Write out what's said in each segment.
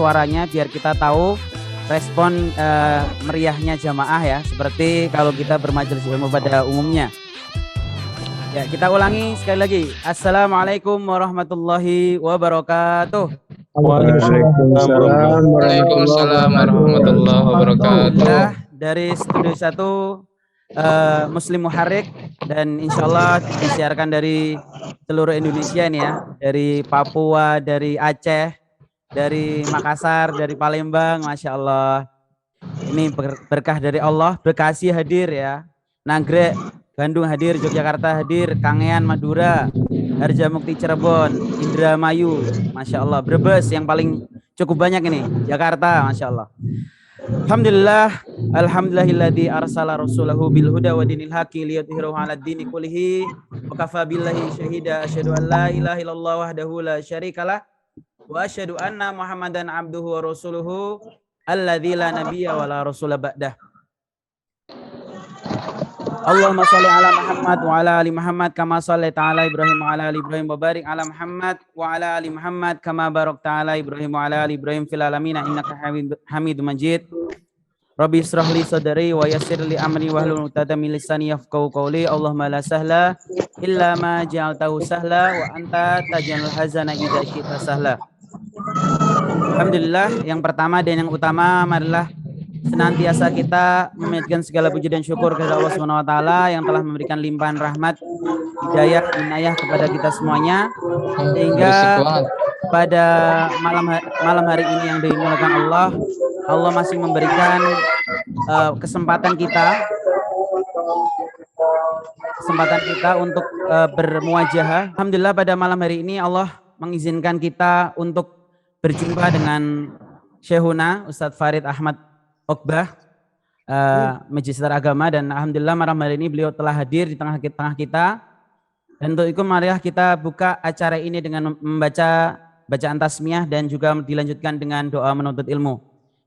suaranya biar kita tahu respon meriahnya jamaah ya, seperti kalau kita bermajelis ilmu pada umumnya. Ya, kita ulangi sekali lagi. Assalamualaikum warahmatullahi wabarakatuh. Waalaikumsalam warahmatullahi wabarakatuh. Dari Studio 1 Muslim Muharrik, dan insya Allah disiarkan dari seluruh Indonesia ini ya, dari Papua, dari Aceh, dari Makassar, dari Palembang, Masya Allah. Ini berkah dari Allah. Bekasi hadir ya, Nagrek Bandung hadir, Yogyakarta hadir, Kangean Madura, Harjamukti Cirebon, Indramayu, Masya Allah. Brebes yang paling cukup banyak ini, Jakarta, Masya Allah. Alhamdulillah, alhamdulillahilladzi arsala rasulahu bil huda wa dinil haqqi liyudhhirahu 'alad dini kullihi wa kafa billahi syahida. Asyhadu an la ilaha illallah wahdahu la syarikalah wa asyhadu anna Muhammadan abduhu wa rasuluhu alladzi la nabiyya wa la rasula ba'dah. Allahumma sholli ala Muhammad wa ala ali Muhammad kama shallaita ala Ibrahim wa ala ali Ibrahim wa barik ala Muhammad wa ala ali Muhammad kama barakta ala Ibrahim wa ala ali Ibrahim fil alamin innaka Hamidum Majid. Rabbi israh li sadri wa yassir li amri wahlul 'uqdatam min lisani yafqahu qawli. Allahumma la sahla illa ma ja'altahu sahla wa anta taj'alul hazana idza syi'ta sahla. Alhamdulillah, yang pertama dan yang utama marilah senantiasa kita memanjatkan segala puji dan syukur kepada Allah Subhanahu wa taala yang telah memberikan limpahan rahmat, hidayah, inayah kepada kita semuanya, sehingga pada malam hari ini yang dimuliakan Allah, Allah masih memberikan kesempatan kita untuk bermuajahah. Alhamdulillah, pada malam hari ini Allah mengizinkan kita untuk berjumpa dengan Syekhuna Ustadz Farid Ahmad Okbah, Magister Agama, dan alhamdulillah malam hari ini beliau telah hadir di tengah kita. Dan untuk itu marilah kita buka acara ini dengan membaca bacaan tasmiyah dan juga dilanjutkan dengan doa menuntut ilmu.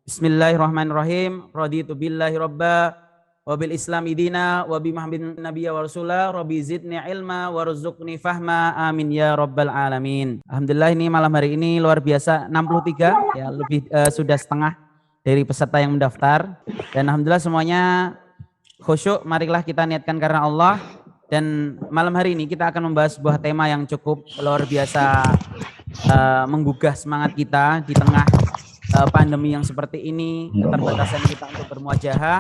Bismillahirrahmanirrahim. Raditu billahi robba wa bil islami dina wa bi Muhammadin nabiyya wa rasulah rabbi zidni ilma warzuqni fahma amin ya rabbal alamin. Alhamdulillah, ini malam hari ini luar biasa, 63 ya, lebih sudah setengah dari peserta yang mendaftar, dan alhamdulillah semuanya khusyuk. Marilah kita niatkan karena Allah. Dan malam hari ini kita akan membahas sebuah tema yang cukup luar biasa, menggugah semangat kita di tengah pandemi yang seperti ini, keterbatasan kita untuk bermuajahah.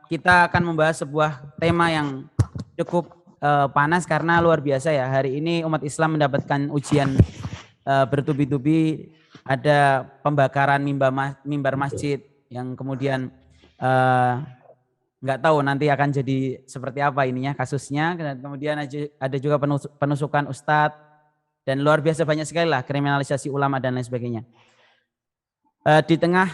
Kita akan membahas sebuah tema yang cukup panas karena luar biasa ya. Hari ini umat Islam mendapatkan ujian bertubi-tubi. Ada pembakaran mimbar masjid yang kemudian nggak tahu nanti akan jadi seperti apa ininya kasusnya. Dan kemudian ada juga penusukan ustadz, dan luar biasa banyak sekali lah kriminalisasi ulama dan lain sebagainya. Di tengah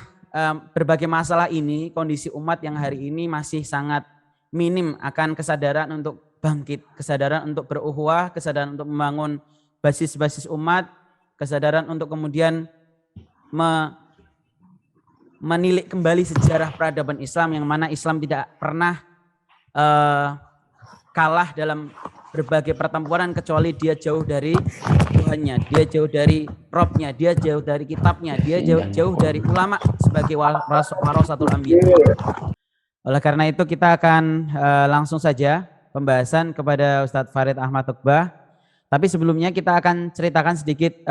berbagai masalah ini, kondisi umat yang hari ini masih sangat minim akan kesadaran untuk bangkit, kesadaran untuk beruhuwah, kesadaran untuk membangun basis-basis umat, kesadaran untuk kemudian menilik kembali sejarah peradaban Islam, yang mana Islam tidak pernah kalah dalam berbagai pertempuran kecuali dia jauh dari Tuhannya, dia jauh dari Robnya, dia jauh dari kitabnya, dia jauh dari ulama sebagai warasatul anbiya. Oleh karena itu kita akan langsung saja pembahasan kepada Ustadz Farid Ahmad Okbah. Tapi sebelumnya kita akan ceritakan sedikit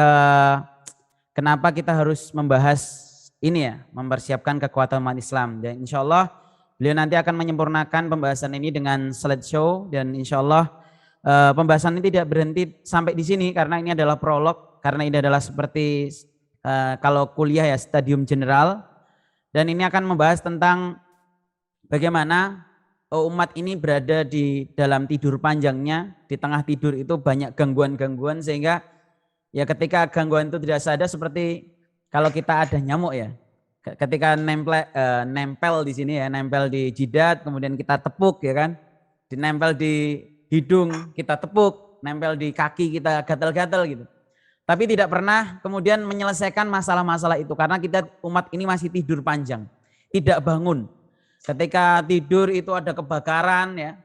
kenapa kita harus membahas ini ya, mempersiapkan kekuatan umat Islam. Dan insya Allah beliau nanti akan menyempurnakan pembahasan ini dengan slideshow, dan insya Allah pembahasan ini tidak berhenti sampai di sini karena ini adalah prolog, karena ini adalah seperti kalau kuliah ya, stadium general. Dan ini akan membahas tentang bagaimana umat ini berada di dalam tidur panjangnya. Di tengah tidur itu banyak gangguan-gangguan, sehingga ya ketika gangguan itu tidak sadar, seperti kalau kita ada nyamuk ya, ketika nempel di sini ya, nempel di jidat, kemudian kita tepuk ya kan, dinempel di hidung kita tepuk, nempel di kaki kita gatal-gatal gitu. Tapi tidak pernah kemudian menyelesaikan masalah-masalah itu karena kita umat ini masih tidur panjang, tidak bangun. Ketika tidur itu ada kebakaran ya,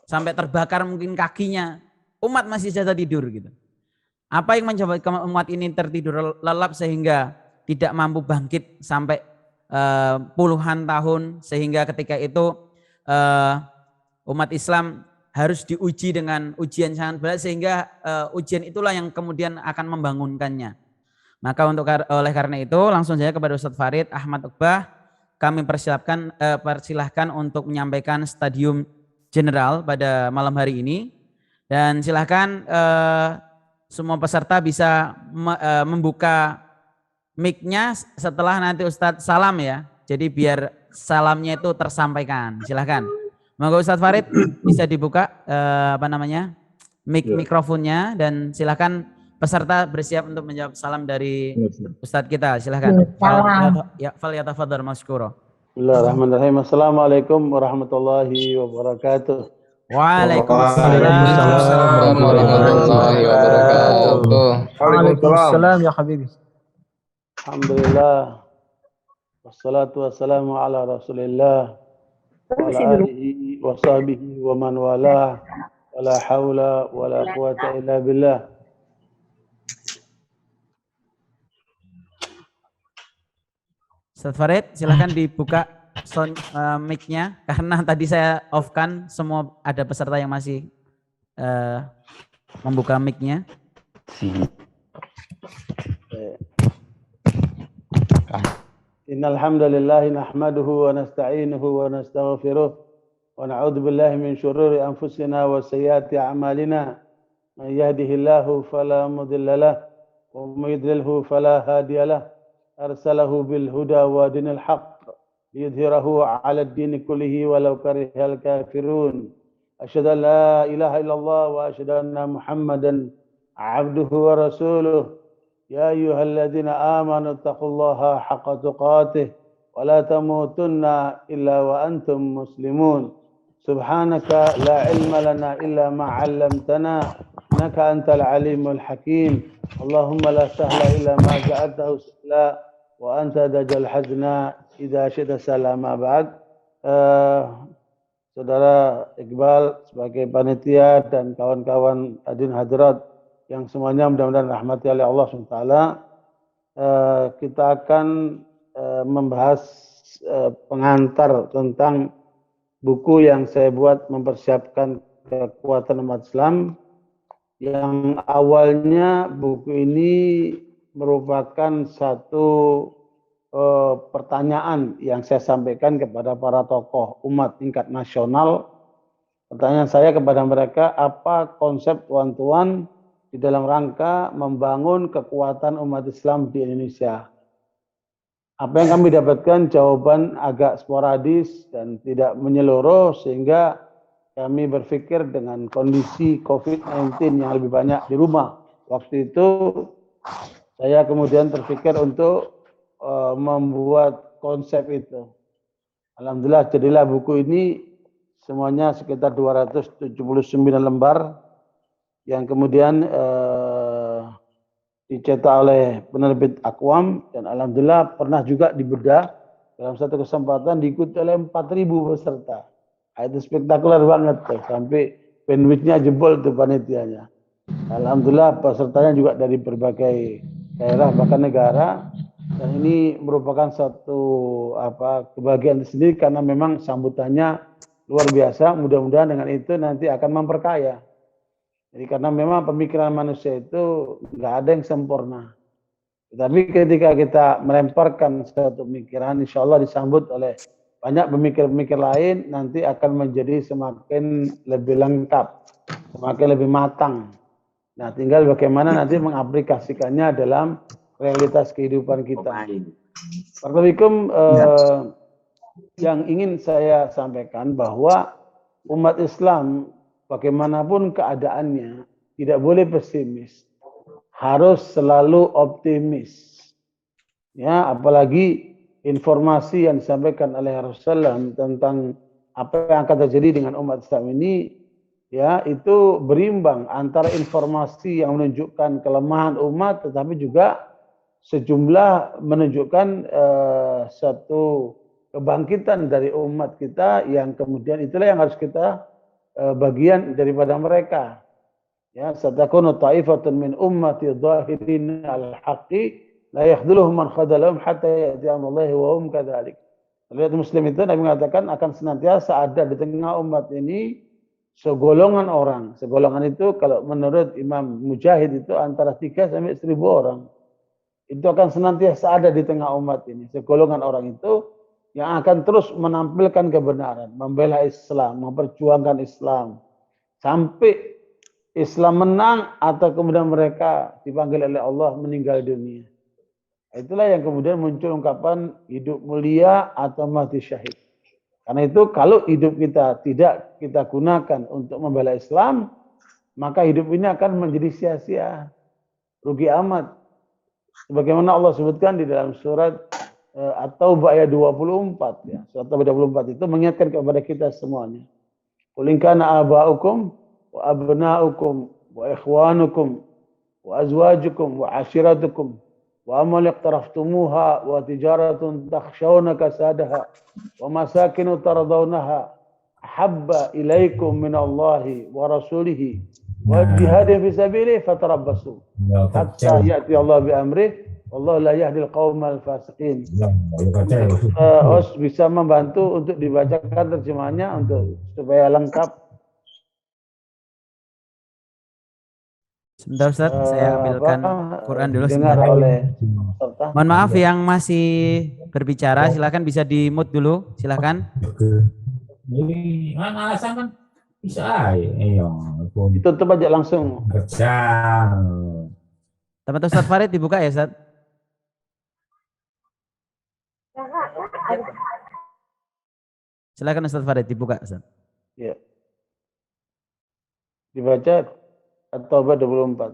sampai terbakar mungkin kakinya, umat masih saja tidur gitu. Apa yang menyebabkan umat ini tertidur lelap sehingga tidak mampu bangkit sampai puluhan tahun, sehingga ketika itu umat Islam harus diuji dengan ujian sangat berat, sehingga ujian itulah yang kemudian akan membangunkannya. Maka oleh karena itu langsung saja kepada Ustadz Farid Ahmad Uqbah kami persilahkan untuk menyampaikan stadium general pada malam hari ini, dan silahkan semua peserta bisa membuka mic-nya setelah nanti Ustadz salam ya. Jadi biar salamnya itu tersampaikan. Silahkan. Monggo Ustadz Farid bisa dibuka mikrofonnya, dan silahkan peserta bersiap untuk menjawab salam dari Ustadz kita. Silahkan. Falyatafadhal masykura. Bismillahirrahmanirrahim. Assalamualaikum warahmatullahi wabarakatuh. Waalaikumsalam warahmatullahi wabarakatuh. Waalaikumsalam ya habibi. Alhamdulillah. Wassalatu wassalamu ala Rasulillah wa ala alihi wa sahbihi wa man wala. Wala haula wala quwata illa billah. Ustadz Farid, silahkan dibuka mic-nya, karena tadi saya off-kan, semua ada peserta yang masih membuka mic-nya. Innal hamdalillah nahmaduhu wa nasta'inuhu wa nastaghfiruh wa na'udzu billahi min shururi anfusina wa sayyiati a'malina. Man yahdihillahu fala mudilla lahu wa man yudlilhu fala hadiya lahu. Arsalahu bil huda wa dinil haqq liyudhhirahu 'ala ad-din kullihi walau karihal kafirun. Asyhadu an la ilaha illallah wa asyhadu anna Muhammadan 'abduhu wa rasuluh. Ya ayyuhalladzina amanu taqullaha haqqa tuqatih wa la tamutunna illa wa antum muslimun. Subhanaka la ilma lana illa ma 'allamtana innaka antal alimul hakim. Allahumma la sahla illa ma ja'altahu sahla wa anta dajal hazna idza syi'ta salama ba'd. Saudara Iqbal sebagai panitia dan kawan-kawan hadirin hadirat yang semuanya mudah-mudahan rahmati oleh Allah SWT, kita akan membahas pengantar tentang buku yang saya buat mempersiapkan kekuatan umat Islam, yang awalnya buku ini merupakan satu pertanyaan yang saya sampaikan kepada para tokoh umat tingkat nasional. Pertanyaan saya kepada mereka, apa konsep tuan-tuan di dalam rangka membangun kekuatan umat Islam di Indonesia? Apa yang kami dapatkan jawaban agak sporadis dan tidak menyeluruh, sehingga kami berpikir dengan kondisi COVID-19 yang lebih banyak di rumah. Waktu itu saya kemudian terpikir untuk membuat konsep itu. Alhamdulillah jadilah buku ini, semuanya sekitar 279 lembar yang kemudian dicetak oleh penerbit Aqwam, dan alhamdulillah pernah juga dibedah dalam satu kesempatan diikuti oleh 4.000 peserta. Itu spektakuler banget tuh, sampai bandwidth-nya jebol tuh panitianya. Alhamdulillah pesertanya juga dari berbagai daerah bahkan negara, dan ini merupakan satu kebahagiaan sendiri karena memang sambutannya luar biasa. Mudah-mudahan dengan itu nanti akan memperkaya. Jadi karena memang pemikiran manusia itu nggak ada yang sempurna. Tapi ketika kita melemparkan satu pemikiran, insya Allah disambut oleh banyak pemikir-pemikir lain, nanti akan menjadi semakin lebih lengkap, semakin lebih matang. Nah, tinggal bagaimana nanti mengaplikasikannya dalam realitas kehidupan kita. Assalamualaikum. Yang ingin saya sampaikan bahwa umat Islam bagaimanapun keadaannya tidak boleh pesimis, harus selalu optimis. Ya, apalagi informasi yang disampaikan oleh Rasulullah tentang apa yang akan terjadi dengan umat Islam ini, ya, itu berimbang antara informasi yang menunjukkan kelemahan umat, tetapi juga sejumlah menunjukkan satu kebangkitan dari umat kita, yang kemudian itulah yang harus kita bagian daripada mereka. Ya, satakunu ta'ifatun min ummati dhahirin al-haqqi la yakhdhuluhum man khadalahum hatta ya'ti amrullahi wa hum kadzalik. Riwayat Muslim itu Nabi mengatakan akan senantiasa ada di tengah umat ini segolongan orang. Segolongan itu kalau menurut Imam Mujahid itu antara 3 sampai 1.000 orang. Itu akan senantiasa ada di tengah umat ini. Segolongan orang itu yang akan terus menampilkan kebenaran, membela Islam, memperjuangkan Islam. Sampai Islam menang atau kemudian mereka dipanggil oleh Allah meninggal dunia. Itulah yang kemudian muncul ungkapan hidup mulia atau mati syahid. Karena itu kalau hidup kita tidak kita gunakan untuk membela Islam, maka hidup ini akan menjadi sia-sia. Rugi amat. Sebagaimana Allah sebutkan di dalam surat At-Taubah ayat 24. Ya. Surat At-Taubah 24 itu mengingatkan kepada kita semuanya. Qul in kana aba'ukum wa abna'ukum wa ikhwanukum wa azwajukum wa ashiratukum wa amal iqtaraftumuha wa tijaratun takhshawna kasadaha wa masakinu tardawnaha ahabba ilaikum minallahi wa rasulihi wa jihadin fi sabilihi fatarabbasu hatta ya'ti Allah bi amrih wallahu la yahdil qaumal fasiqin. Host bisa membantu untuk dibacakan terjemahannya untuk supaya lengkap. Sebentar Ustaz, saya ambilkan Quran dulu dengar sebentar. oleh Mohon maaf yang masih berbicara, silakan bisa di mute dulu, silakan. Ini kan alasan kan bisa aja. Ditutup aja langsung. Kerja. Tempat Ustaz Farid dibuka ya Ustaz? Silakan Ustaz Farid dibuka Ustaz. Ya. Dibaca At-Taubah 24.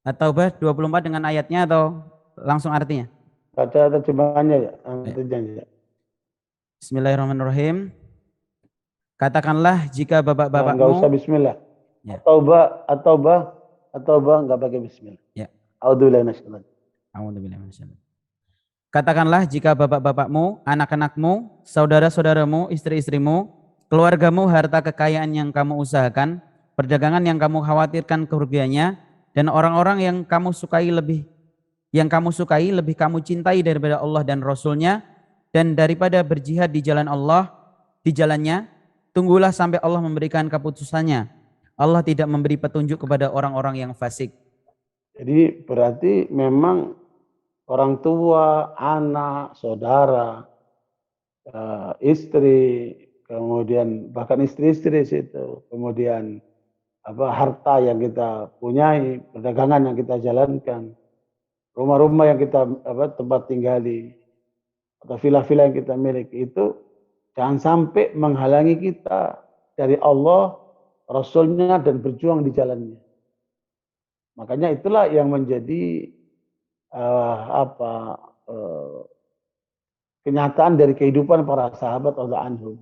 At-Taubah 24 dengan ayatnya atau langsung artinya? Baca terjemahannya ya, artinya ya. Bismillahirrahmanirrahim. Katakanlah jika Enggak bapak-bapakmu. usah bismillah. Ya. At-Taubah enggak pakai bismillah. Ya. A'udzubillahi minasyaitonir rajim. Katakanlah jika bapak-bapakmu, anak-anakmu, saudara-saudaramu, istri-istrimu, keluargamu, harta kekayaan yang kamu usahakan, perdagangan yang kamu khawatirkan kerugiannya, dan orang-orang yang kamu sukai lebih kamu cintai daripada Allah dan Rasul-Nya, dan daripada berjihad di jalan Allah, di jalannya, tunggulah sampai Allah memberikan keputusannya. Allah tidak memberi petunjuk kepada orang-orang yang fasik. Jadi berarti memang orang tua, anak, saudara, istri, kemudian bahkan istri-istri situ, kemudian harta yang kita punyai, perdagangan yang kita jalankan, rumah-rumah yang kita tempat tinggali, atau villa-villa yang kita miliki itu jangan sampai menghalangi kita dari Allah, Rasulnya dan berjuang di jalannya. Makanya itulah yang menjadi kenyataan dari kehidupan para sahabat radhiyallahu anhum.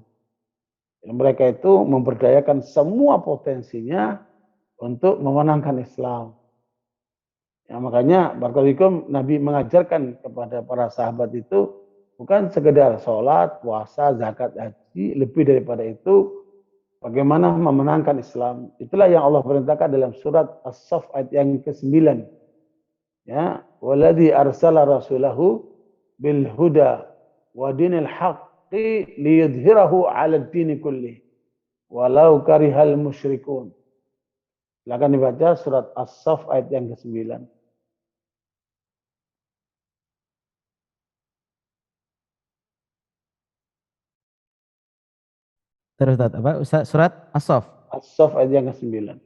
Mereka itu memberdayakan semua potensinya untuk memenangkan Islam. Ya, makanya barakallahu Nabi mengajarkan kepada para sahabat itu bukan sekedar sholat, puasa, zakat, haji, lebih daripada itu bagaimana memenangkan Islam. Itulah yang Allah perintahkan dalam surat As-Saff ayat yang ke-9. Ya, waladzi arsala rasulahu bil huda wa dinil haqqi liyudhhirahu 'ala ad-dini kulli walau karihal musyrikun. Silakan dibaca surat As-Saff ayat yang ke-9. Terus apa? Surat As-Saff. As-Saff ayat yang ke-9.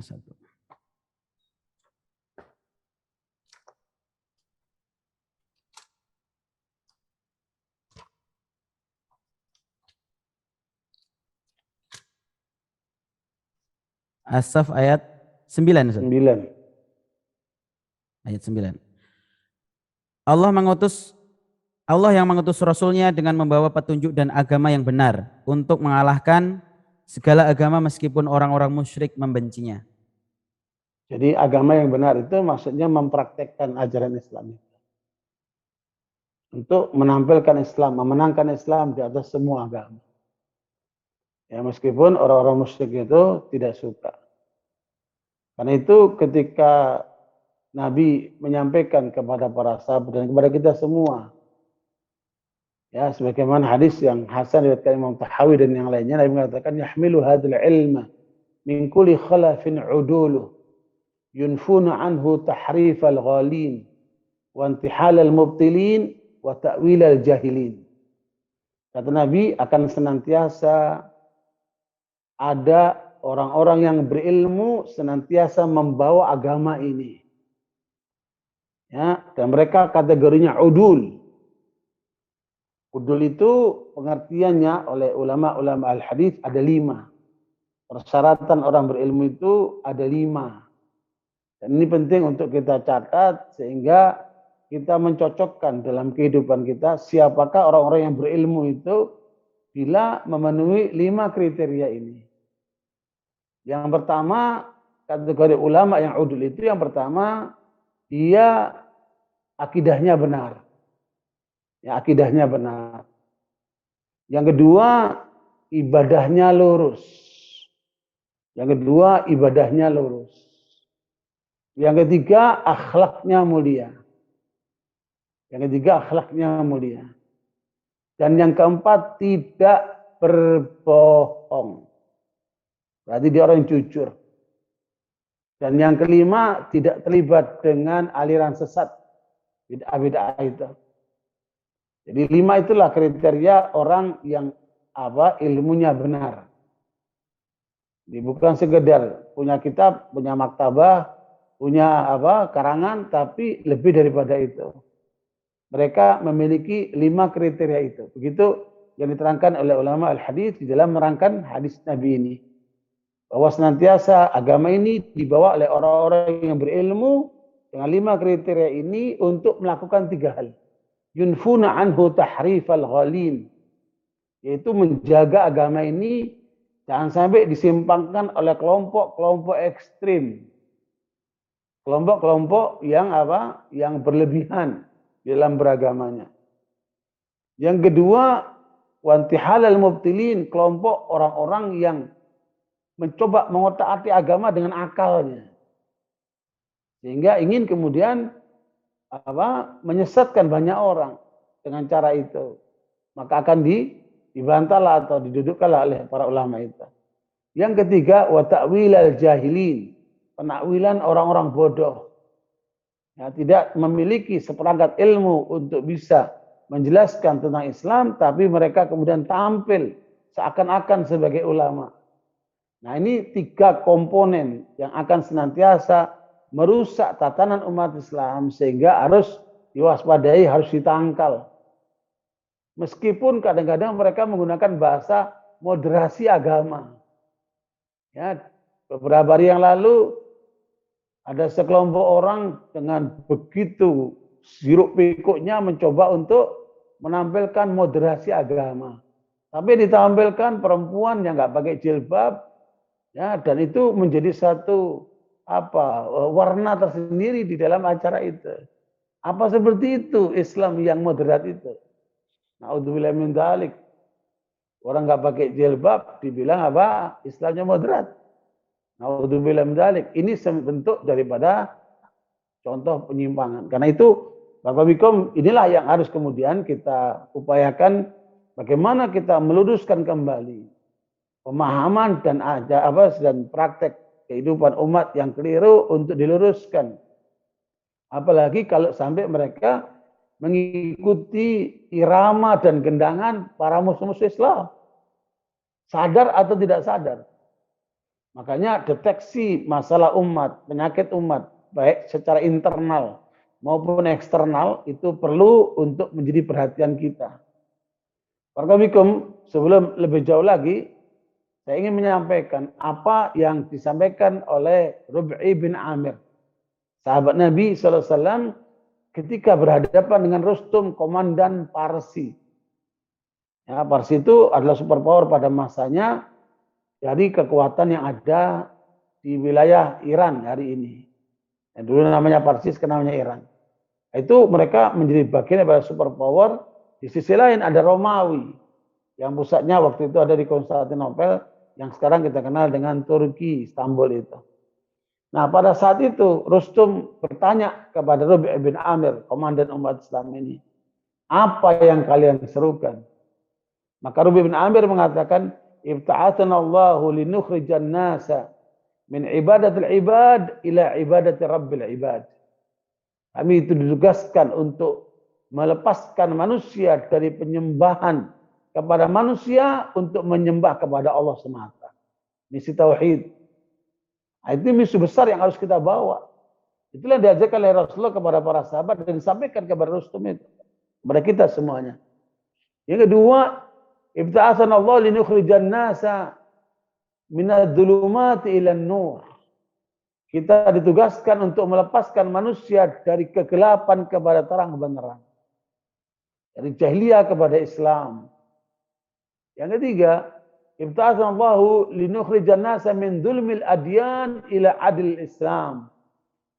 satu. As-Saff ayat 9. 9. ayat 9. Allah yang mengutus Rasulnya dengan membawa petunjuk dan agama yang benar untuk mengalahkan segala agama meskipun orang-orang musyrik membencinya. Jadi agama yang benar itu maksudnya mempraktekkan ajaran Islam. Untuk menampilkan Islam, memenangkan Islam di atas semua agama. Ya, meskipun orang-orang musyrik itu tidak suka. Karena itu ketika Nabi menyampaikan kepada para sahabat dan kepada kita semua, ya sebagaimana hadis yang Hasan diriwayatkan Imam Tahawi dan yang lainnya, Nabi mengatakan yahmilu hadzal ilma min kulli khalafin uduluh yunfuna anhu tahrifal ghalin wa intihalal mubtilin wa ta'wilal jahilin. Kata Nabi, akan senantiasa ada orang-orang yang berilmu senantiasa membawa agama ini. Ya, dan mereka kategorinya udul. Udul itu pengertiannya oleh ulama-ulama al-hadis ada 5. Persyaratan orang berilmu itu ada 5. Dan ini penting untuk kita catat sehingga kita mencocokkan dalam kehidupan kita siapakah orang-orang yang berilmu itu bila memenuhi 5 kriteria ini. Yang pertama, kategori ulama yang udul itu yang pertama, dia akidahnya benar. Ya, akidahnya benar. Yang kedua, ibadahnya lurus. Yang kedua, ibadahnya lurus. Yang ketiga, akhlaknya mulia. Yang ketiga, akhlaknya mulia. Dan yang keempat, tidak berbohong. Berarti dia orang yang jujur. Dan yang kelima, tidak terlibat dengan aliran sesat. Bid'ah-bid'ah itu. Jadi 5 itulah kriteria orang yang ilmunya benar. Jadi bukan sekedar punya kitab, punya maktabah, punya karangan, tapi lebih daripada itu. Mereka memiliki 5 kriteria itu. Begitu yang diterangkan oleh ulama al-hadis di dalam merangkan hadis Nabi ini. Bahwa senantiasa agama ini dibawa oleh orang-orang yang berilmu dengan 5 kriteria ini untuk melakukan 3 hal. Yunfuna anhu tahrifal ghalin, yaitu menjaga agama ini jangan sampai disimpangkan oleh kelompok-kelompok ekstrim. Kelompok-kelompok yang yang berlebihan dalam beragamanya. Yang kedua, wantihalal mubtilin, kelompok orang-orang yang mencoba mengotak-atik agama dengan akalnya. Sehingga ingin kemudian menyesatkan banyak orang dengan cara itu. Maka akan dibantahlah atau didudukkanlah oleh para ulama itu. Yang ketiga, wa ta'wilal jahilin, penakwilan orang-orang bodoh. Ya, tidak memiliki seperangkat ilmu untuk bisa menjelaskan tentang Islam, tapi mereka kemudian tampil seakan-akan sebagai ulama. Nah, ini 3 komponen yang akan senantiasa merusak tatanan umat Islam sehingga harus diwaspadai, harus ditangkal. Meskipun kadang-kadang mereka menggunakan bahasa moderasi agama. Ya, beberapa hari yang lalu ada sekelompok orang dengan begitu hiruk pikuknya mencoba untuk menampilkan moderasi agama. Tapi ditampilkan perempuan yang nggak pakai jilbab, ya, dan itu menjadi satu warna tersendiri di dalam acara itu. Apa seperti itu Islam yang moderat itu? Na'udzubillah min dzalik. Orang nggak pakai jilbab dibilang Islamnya moderat. Na'udzubillah min dzalik. Ini bentuk daripada contoh penyimpangan. Karena itu Bapak Bikom, inilah yang harus kemudian kita upayakan bagaimana kita meluruskan kembali pemahaman dan dan praktek kehidupan umat yang keliru untuk diluruskan. Apalagi kalau sampai mereka mengikuti irama dan gendangan para musuh-musuh Islam. Sadar atau tidak sadar. Makanya deteksi masalah umat, penyakit umat, baik secara internal maupun eksternal, itu perlu untuk menjadi perhatian kita. Warahmatullahi, sebelum lebih jauh lagi, saya ingin menyampaikan apa yang disampaikan oleh Rub'i bin Amir, sahabat Nabi SAW ketika berhadapan dengan Rustum, komandan Parsi. Ya, Parsi itu adalah superpower pada masanya dari kekuatan yang ada di wilayah Iran hari ini. Yang dulu namanya Parsi, sekarang namanya Iran. Itu mereka menjadi bagian daripada superpower. Di sisi lain ada Romawi yang pusatnya waktu itu ada di Konstantinopel, yang sekarang kita kenal dengan Turki, Istanbul itu. Nah, pada saat itu Rustum bertanya kepada Rubi' bin Amir, komandan umat Islam ini, apa yang kalian serukan? Maka Rubi' bin Amir mengatakan, ibta'athana Allahu linukhrijan nasa min ibadatil ibad ila ibadati rabbil ibad. Kami itu ditugaskan untuk melepaskan manusia dari penyembahan kepada manusia untuk menyembah kepada Allah semata. Misi tauhid. Nah, itu misi besar yang harus kita bawa. Itulah yang diajarkan oleh Rasulullah kepada para sahabat dan disampaikan kepada Rustum itu. Kepada kita semuanya. Yang kedua, ibta'athana Allah linukhrijan nasa minadh-dhulumati ilan nur. Kita ditugaskan untuk melepaskan manusia dari kegelapan kepada terang benderang. Dari jahiliyah kepada Islam. Yang ketiga, ibta'athana Allahu linukhrijan nasa min dzulmil adyan ila adil Islam.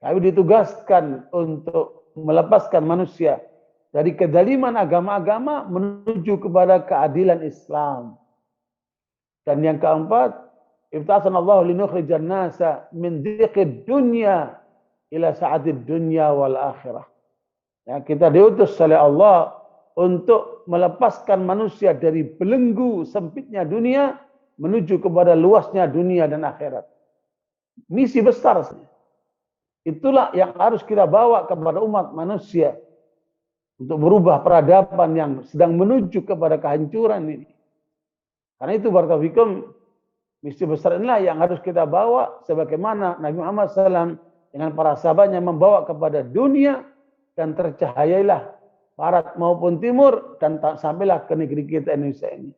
Kami ditugaskan untuk melepaskan manusia dari kedaliman agama-agama menuju kepada keadilan Islam. Dan yang keempat, ibta'athana Allahu linukhrijan nasa min dhiqid dunya ila sa'atid dunya wal akhirah. Ya, kita diutus oleh Allah untuk melepaskan manusia dari belenggu sempitnya dunia menuju kepada luasnya dunia dan akhirat. Misi besar. Itulah yang harus kita bawa kepada umat manusia untuk berubah peradaban yang sedang menuju kepada kehancuran ini. Karena itu barakallahu fikum, misi besar inilah yang harus kita bawa sebagaimana Nabi Muhammad SAW dengan para sahabatnya membawa kepada dunia dan tercahayailah barat maupun timur dan sampailah ke negeri kita Indonesia ini.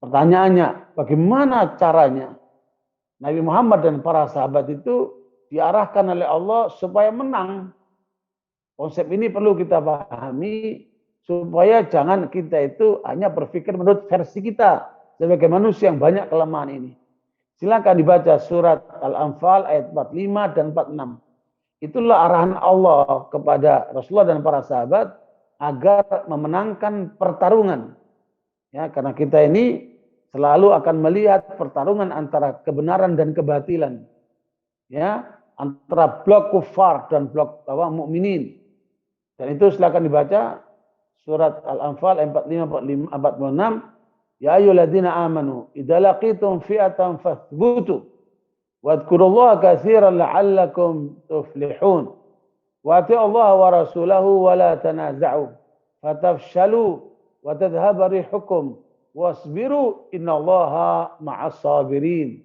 Pertanyaannya, bagaimana caranya Nabi Muhammad dan para sahabat itu diarahkan oleh Allah supaya menang? Konsep ini perlu kita pahami supaya jangan kita itu hanya berpikir menurut versi kita sebagai manusia yang banyak kelemahan ini. Silakan dibaca surat Al-Anfal ayat 45 dan 46. Itulah arahan Allah kepada Rasulullah dan para sahabat agar memenangkan pertarungan. Ya, karena kita ini selalu akan melihat pertarungan antara kebenaran dan kebatilan. Ya, antara blok kufar dan blok mukminin. Dan itu silakan dibaca surat Al-Anfal 45 46. Ya ayyuhalladzina amanu idza laqitum fi'atan fathbutu wadhkurullaha katsiran la'allakum tuflihun. Wa ati'u Allah wa rasulahu wa la tanaza'u fatafshalu wa tadhhaba rihukum wasbiru innallaha ma'as sabirin.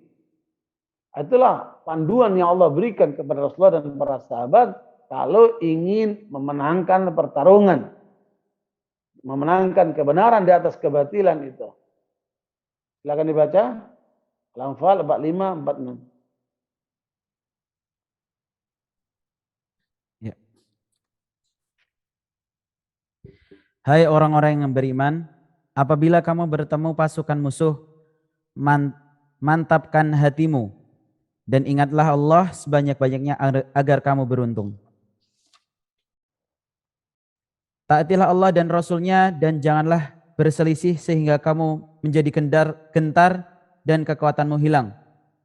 Itulah panduan yang Allah berikan kepada Rasulullah dan para sahabat kalau ingin memenangkan pertarungan, memenangkan kebenaran di atas kebatilan itu. Silakan dibaca Al-Anfal 45 46. Ya. Hai orang-orang yang beriman, apabila kamu bertemu pasukan musuh, mantapkan hatimu dan ingatlah Allah sebanyak-banyaknya agar kamu beruntung. Taatilah Allah dan Rasul-Nya dan janganlah berselisih sehingga kamu menjadi gentar dan kekuatanmu hilang.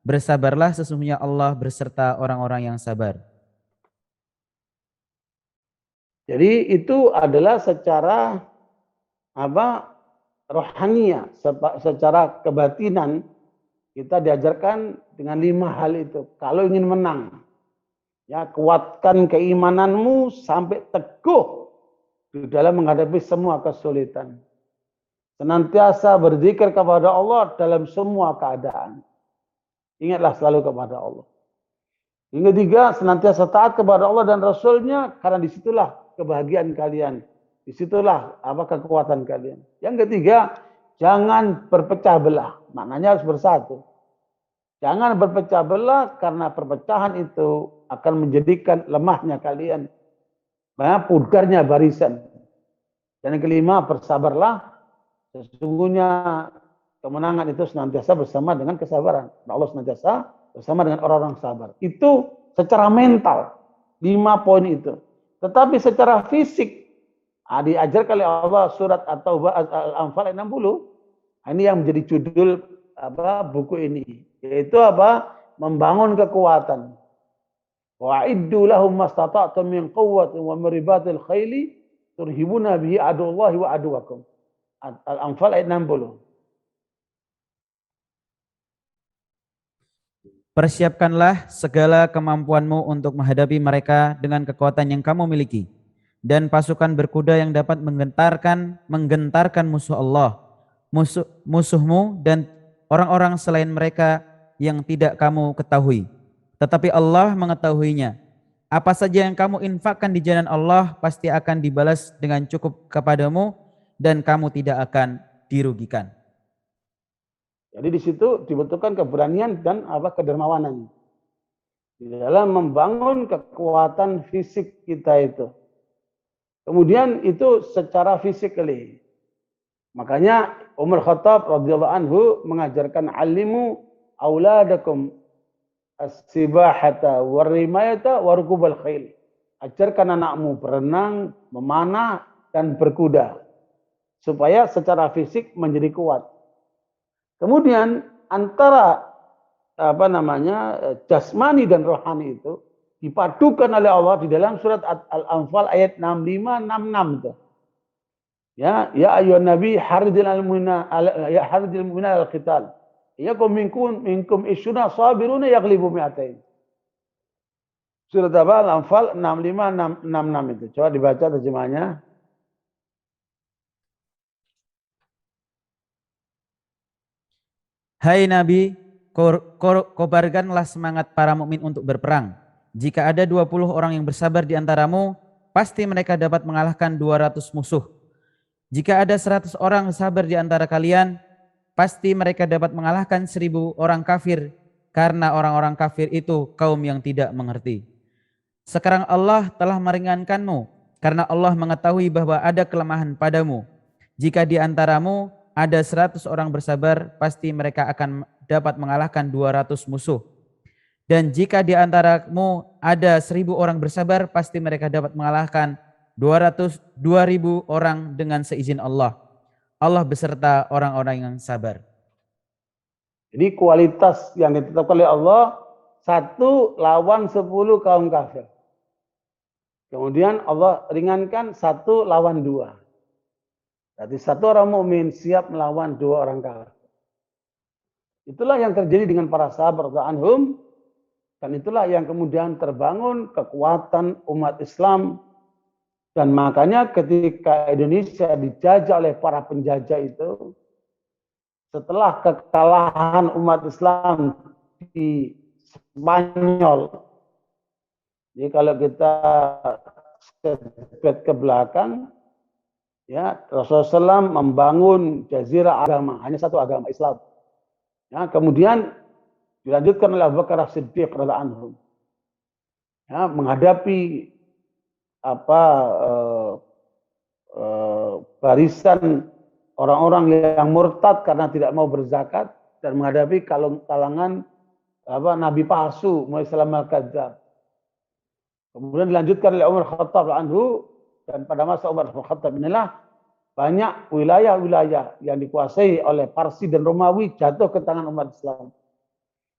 Bersabarlah, sesungguhnya Allah berserta orang-orang yang sabar. Jadi itu adalah secara rohania, secara kebatinan kita diajarkan dengan 5 hal itu. Kalau ingin menang, ya kuatkan keimananmu sampai teguh di dalam menghadapi semua kesulitan. Senantiasa berzikir kepada Allah dalam semua keadaan. Ingatlah selalu kepada Allah. Yang ketiga, senantiasa taat kepada Allah dan Rasul-Nya, karena disitulah kebahagiaan kalian. Disitulah kekuatan kalian. Yang ketiga, jangan berpecah belah. Maknanya harus bersatu. Jangan berpecah belah karena perpecahan itu akan menjadikan lemahnya kalian. Pudarnya barisan. Dan yang kelima, bersabarlah. Sesungguhnya kemenangan itu senantiasa bersama dengan kesabaran. Allah senantiasa bersama dengan orang-orang sabar. Itu secara mental. 5 poin itu. Tetapi secara fisik, diajarkan oleh Allah surat At-Taubah Al-Anfal ayat 60. Ini yang menjadi judul buku ini. Yaitu membangun kekuatan. Wa'iddu lahum mastata'tum min quwwatin wa min ribatil khaili turhibuna bihi adullahi wa aduwakum. Al-Anfal ayat 60. Persiapkanlah segala kemampuanmu untuk menghadapi mereka dengan kekuatan yang kamu miliki, dan pasukan berkuda yang dapat menggentarkan musuh Allah, musuhmu dan orang-orang selain mereka yang tidak kamu ketahui. Tetapi Allah mengetahuinya. Apa saja yang kamu infakkan di jalan Allah pasti akan dibalas dengan cukup kepadamu dan kamu tidak akan dirugikan. Jadi di situ dibutuhkan keberanian dan kedermawanan di dalam membangun kekuatan fisik kita itu. Kemudian itu secara fisikali. Makanya Umar Khattab radhiyallahu anhu mengajarkan alimu auladakum as-sibahata war-rimayata wa rukubal khail. Ajarkan anakmu berenang, memanah dan berkuda supaya secara fisik menjadi kuat. Kemudian antara jasmani dan rohani itu dipadukan oleh Allah di dalam surat Al-Anfal ayat 65 66 itu. Ya ayyuhan nabi haridil mu'minina al-qital. Yakum minkum isyuna sabiruna yaghlibu mi'atain. Surat Al-Anfal 65 66 itu. Coba dibaca terjemahnya. Hai Nabi, kobarkanlah semangat para mukmin untuk berperang. Jika ada 20 orang yang bersabar di antaramu, pasti mereka dapat mengalahkan 200 musuh. Jika ada 100 orang sabar di antara kalian, pasti mereka dapat mengalahkan 1000 orang kafir, karena orang-orang kafir itu kaum yang tidak mengerti. Sekarang Allah telah meringankanmu, karena Allah mengetahui bahwa ada kelemahan padamu. Jika di antaramu ada 100 orang bersabar, pasti mereka akan dapat mengalahkan 200 musuh. Dan jika di antaramu ada 1000 orang bersabar, pasti mereka dapat mengalahkan 2.000 orang dengan seizin Allah. Allah beserta orang-orang yang sabar. Jadi kualitas yang ditetapkan oleh Allah 1 lawan 10 kaum kafir. Kemudian Allah ringankan 1 lawan 2. Berarti 1 orang mukmin siap melawan 2 orang kafir. Itulah yang terjadi dengan para sahabat anhum, dan itulah yang kemudian terbangun kekuatan umat Islam. Dan makanya ketika Indonesia dijajah oleh para penjajah itu, setelah kekalahan umat Islam di Spanyol, jadi kalau kita step ke belakang, ya, Rasulullah SAW membangun jazirah agama, hanya 1 agama Islam. Ya, kemudian dilanjutkan oleh Abu Bakar As-Siddiq radhiyallahu anhu. Ya, menghadapi barisan orang-orang yang murtad karena tidak mau berzakat dan menghadapi kalangan nabi palsu, Muhammad al-Kadzdzab. Kemudian dilanjutkan oleh Umar Khattab anhu, dan pada masa Umar Khattab inilah banyak wilayah-wilayah yang dikuasai oleh Parsi dan Romawi jatuh ke tangan umat Islam.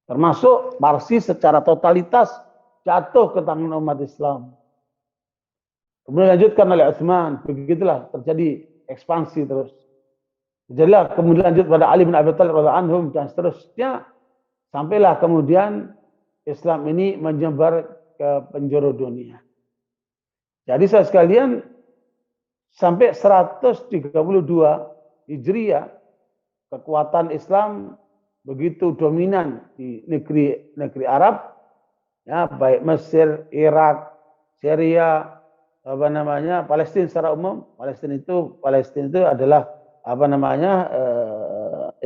Termasuk Parsi secara totalitas jatuh ke tangan umat Islam. Kemudian dilanjutkan oleh Utsman, begitulah terjadi ekspansi terus. Jadilah kemudian lanjut pada Ali bin Abi Thalib radhiyallahu anhum dan seterusnya, sampailah kemudian Islam ini menyebar ke penjuru dunia. Jadi saya sekalian, sampai 132 Hijriah kekuatan Islam begitu dominan di negeri Arab, ya, baik Mesir, Irak, Syria, Palestina secara umum. Palestina itu adalah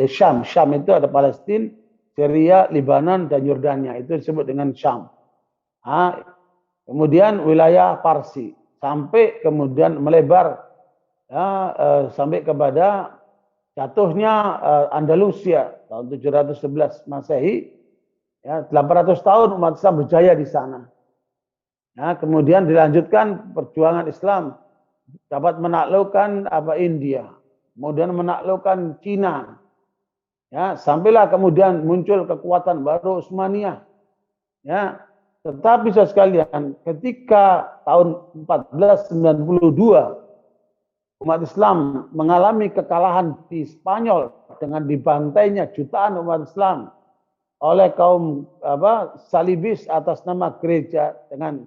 Syam itu ada Palestina, Syria, Lebanon, dan Yordania. Itu disebut dengan Syam. Kemudian wilayah Parsi. Sampai kemudian melebar sampai kepada jatuhnya Andalusia tahun 711 Masehi. Ya, 800 tahun umat Islam berjaya di sana. Ya, kemudian dilanjutkan perjuangan Islam dapat menaklukkan India, kemudian menaklukkan Cina. Ya, sampailah kemudian muncul kekuatan baru Utsmaniyah. Ya, tetapi saudara sekalian, ketika tahun 1492 umat Islam mengalami kekalahan di Spanyol dengan dibantainya jutaan umat Islam oleh kaum salibis atas nama gereja dengan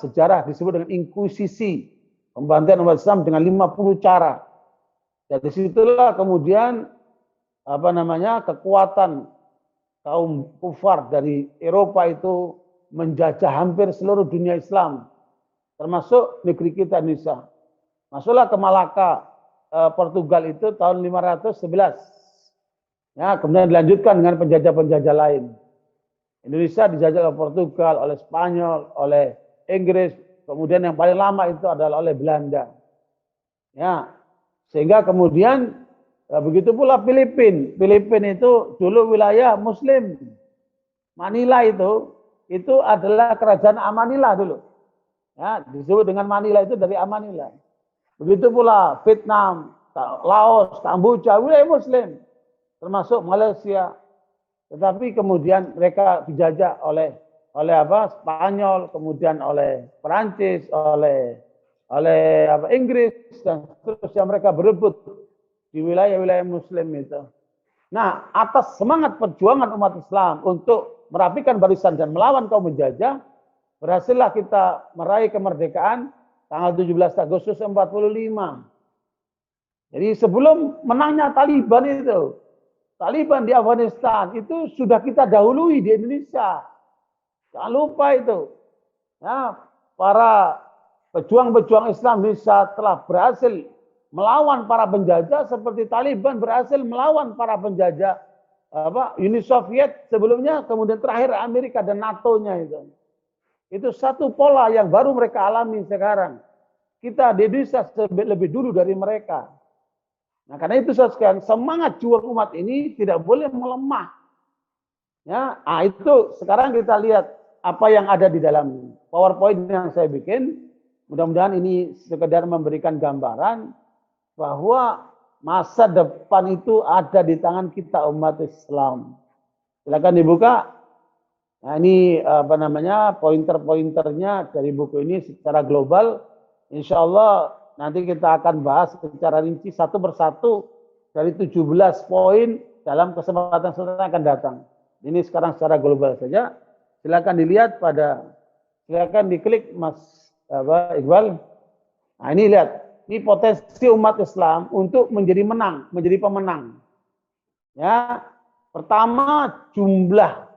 sejarah disebut dengan inkuisisi, pembantaian umat Islam dengan 50 cara. Dari situlah kemudian kekuatan kaum kufar dari Eropa itu menjajah hampir seluruh dunia Islam, termasuk negeri kita Indonesia. Masuklah ke Malaka, Portugal itu tahun 511. Ya, kemudian dilanjutkan dengan penjajah-penjajah lain. Indonesia dijajah oleh Portugal, oleh Spanyol, oleh Inggris, kemudian yang paling lama itu adalah oleh Belanda. Ya, sehingga kemudian begitu pula Filipina. Filipina itu dulu wilayah Muslim. Manila itu adalah kerajaan Amanila dulu. Ya, disebut dengan Manila itu dari Amanila. Begitu pula Vietnam, Laos, Kamboja, wilayah Muslim. Termasuk Malaysia, tetapi kemudian mereka dijajah oleh Spanyol, kemudian oleh Perancis, oleh Inggris, dan seterusnya mereka berebut di wilayah-wilayah Muslim itu. Nah, atas semangat perjuangan umat Islam untuk merapikan barisan dan melawan kaum penjajah, berhasillah kita meraih kemerdekaan tanggal 17 Agustus 45. Jadi sebelum menangnya Taliban di Afghanistan itu sudah kita dahului di Indonesia. Jangan lupa itu. Ya, para pejuang-pejuang Islam Indonesia telah berhasil melawan para penjajah seperti Taliban berhasil melawan para penjajah Uni Soviet sebelumnya, kemudian terakhir Amerika dan NATO-nya itu. Itu satu pola yang baru mereka alami sekarang. Kita di Indonesia lebih dulu dari mereka. Nah, karena itu sekalian, semangat juang umat ini tidak boleh melemah. Ya, itu sekarang kita lihat apa yang ada di dalam PowerPoint yang saya bikin. Mudah-mudahan ini sekedar memberikan gambaran bahwa masa depan itu ada di tangan kita umat Islam. Silakan dibuka. Nah, ini pointer-pointernya dari buku ini secara global. Insya Allah nanti kita akan bahas secara rinci satu persatu dari 17 poin dalam kesempatan yang akan datang. Ini sekarang secara global saja. Silakan dilihat silakan diklik Mas Iqbal. Nah, ini lihat, ini potensi umat Islam untuk menjadi pemenang. Ya, pertama jumlah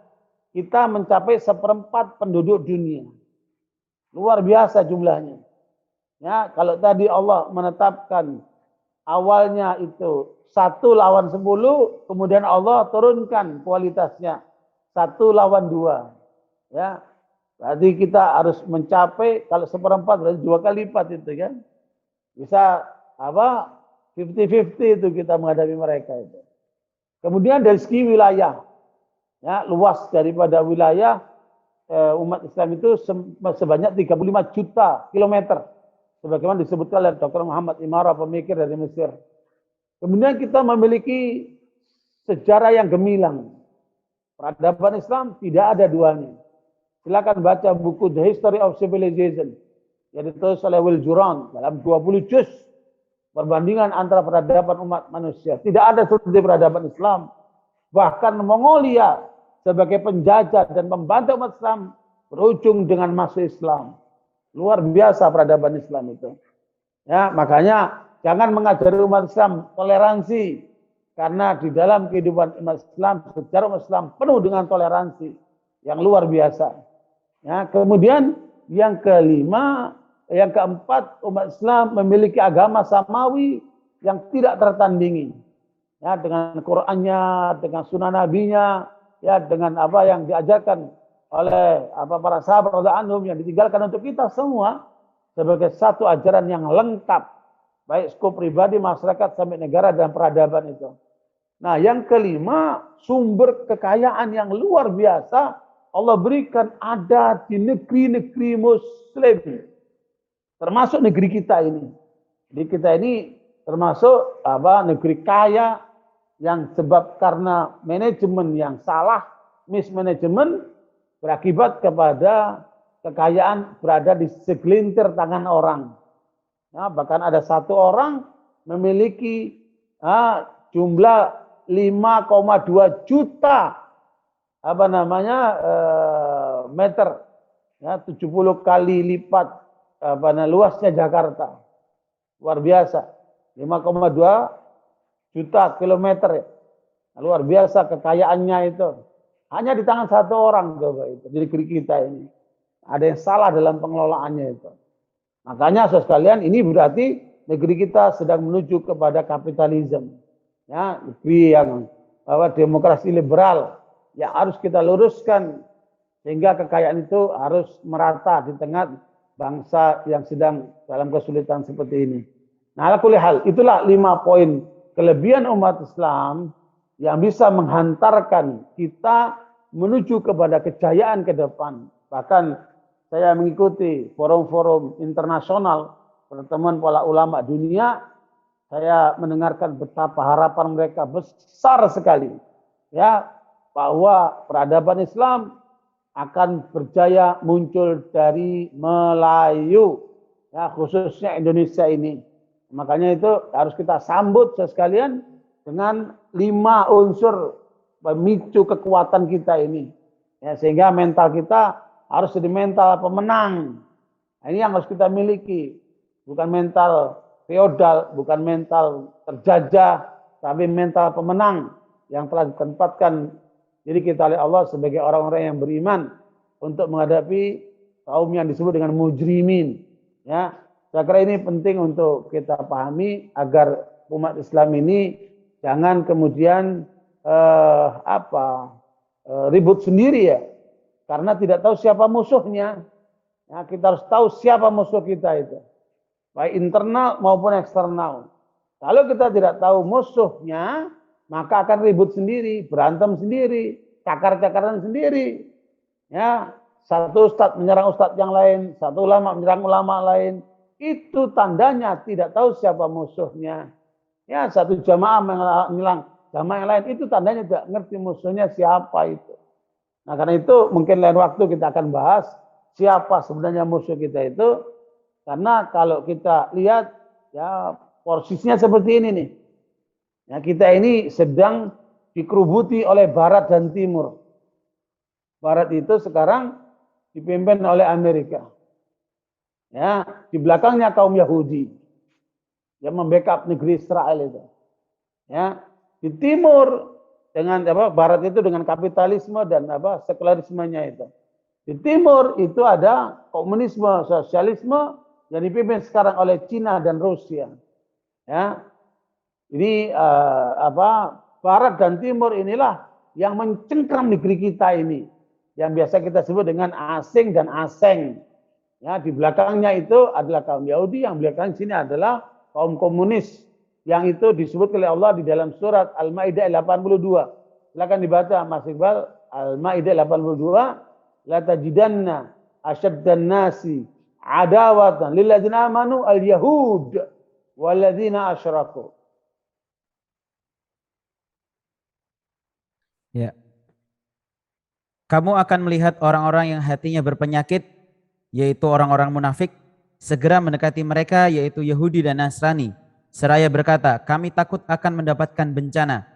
kita mencapai 1/4 penduduk dunia. Luar biasa jumlahnya. Ya, kalau tadi Allah menetapkan awalnya itu 1 lawan 10, kemudian Allah turunkan kualitasnya 1 lawan 2. Ya, berarti kita harus mencapai kalau 1/4 berarti 2 kali lipat itu kan. Bisa 50-50 itu kita menghadapi mereka itu. Kemudian dari segi wilayah, ya, luas daripada wilayah umat Islam itu sebanyak 35 juta kilometer. Sebagaimana disebutkan oleh Dr. Muhammad Imara, pemikir dari Mesir. Kemudian kita memiliki sejarah yang gemilang. Peradaban Islam tidak ada duanya. Silakan baca buku The History of Civilization yang ditulis oleh Will Durant dalam 20 juz perbandingan antara peradaban umat manusia. Tidak ada seperti peradaban Islam. Bahkan Mongolia sebagai penjajah dan pembantu umat Islam berujung dengan masuk Islam. Luar biasa peradaban Islam itu. Ya, makanya jangan mengajari umat Islam toleransi, karena di dalam kehidupan umat Islam, sejarah umat Islam penuh dengan toleransi yang luar biasa. Ya, kemudian yang keempat, umat Islam memiliki agama samawi yang tidak tertandingi. ya dengan Qur'annya, dengan sunnah nabinya, ya dengan apa yang diajarkan oleh para sahabat radhiyallahu anhum yang ditinggalkan untuk kita semua sebagai satu ajaran yang lengkap, baik skop pribadi, masyarakat sampai negara dan peradaban itu. Nah, yang kelima, sumber kekayaan yang luar biasa Allah berikan ada di negeri-negeri Muslim, termasuk negeri kita ini. Jadi kita ini termasuk negeri kaya yang sebab karena manajemen yang salah, mismanagement, berakibat kepada kekayaan berada di segelintir tangan orang. Ya, bahkan ada satu orang memiliki jumlah 5,2 juta meter, ya 70 kali lipat luasnya Jakarta. Luar biasa. 5,2 juta kilometer, ya. Luar biasa kekayaannya itu. Hanya di tangan satu orang coba itu di negeri kita ini. Ada yang salah dalam pengelolaannya itu. Makanya sekalian ini berarti negeri kita sedang menuju kepada kapitalisme. Ya, negeri yang demokrasi liberal yang harus kita luruskan sehingga kekayaan itu harus merata di tengah bangsa yang sedang dalam kesulitan seperti ini. Nah, ala kulli hal, itulah 5 poin kelebihan umat Islam yang bisa menghantarkan kita menuju kepada kejayaan ke depan. Bahkan saya mengikuti forum-forum internasional, pertemuan para ulama dunia, saya mendengarkan betapa harapan mereka besar sekali, ya, bahwa peradaban Islam akan berjaya muncul dari Melayu, ya, khususnya Indonesia ini. Makanya itu harus kita sambut sekalian dengan 5 unsur pemicu kekuatan kita ini, ya, sehingga mental kita harus jadi mental pemenang. Nah, ini yang harus kita miliki, bukan mental feodal, bukan mental terjajah, tapi mental pemenang yang telah ditempatkan diri kita oleh Allah sebagai orang-orang yang beriman untuk menghadapi kaum yang disebut dengan mujrimin. Ya, saya kira ini penting untuk kita pahami agar umat Islam ini jangan kemudian ribut sendiri, ya, karena tidak tahu siapa musuhnya. Ya, kita harus tahu siapa musuh kita itu, baik internal maupun eksternal. Kalau kita tidak tahu musuhnya, maka akan ribut sendiri, berantem sendiri, cakar-cakaran sendiri. Ya, satu ustadz menyerang ustadz yang lain, satu ulama menyerang ulama lain. Itu tandanya tidak tahu siapa musuhnya. Ya, satu jamaah menyerang jamaah yang lain, itu tandanya tidak ngerti musuhnya siapa itu. Nah, karena itu mungkin lain waktu kita akan bahas siapa sebenarnya musuh kita itu. Karena kalau kita lihat, ya, posisinya seperti ini nih. Ya, kita ini sedang dikerubuti oleh Barat dan Timur. Barat itu sekarang dipimpin oleh Amerika. Ya, di belakangnya kaum Yahudi yang membackup negeri Israel itu. Ya, di Timur dengan Barat itu dengan kapitalisme dan sekularismenya itu. Di Timur itu ada komunisme, sosialisme yang dipimpin sekarang oleh Cina dan Rusia. Ya. Ini Barat dan Timur inilah yang mencengkram negeri kita ini, yang biasa kita sebut dengan asing dan aseng. Ya, di belakangnya itu adalah kaum Yahudi, yang belakang sini adalah kaum komunis, yang itu disebut oleh Allah di dalam surat Al-Maidah 82. Silakan dibaca Mas Iqbal, Al-Maidah 82, la tajidanna asyaddan nasi adawatan lil ladzina amanu al-yahud wal ladzina asyraku. Ya. Kamu akan melihat orang-orang yang hatinya berpenyakit, yaitu orang-orang munafik, segera mendekati mereka, yaitu Yahudi dan Nasrani, seraya berkata, kami takut akan mendapatkan bencana.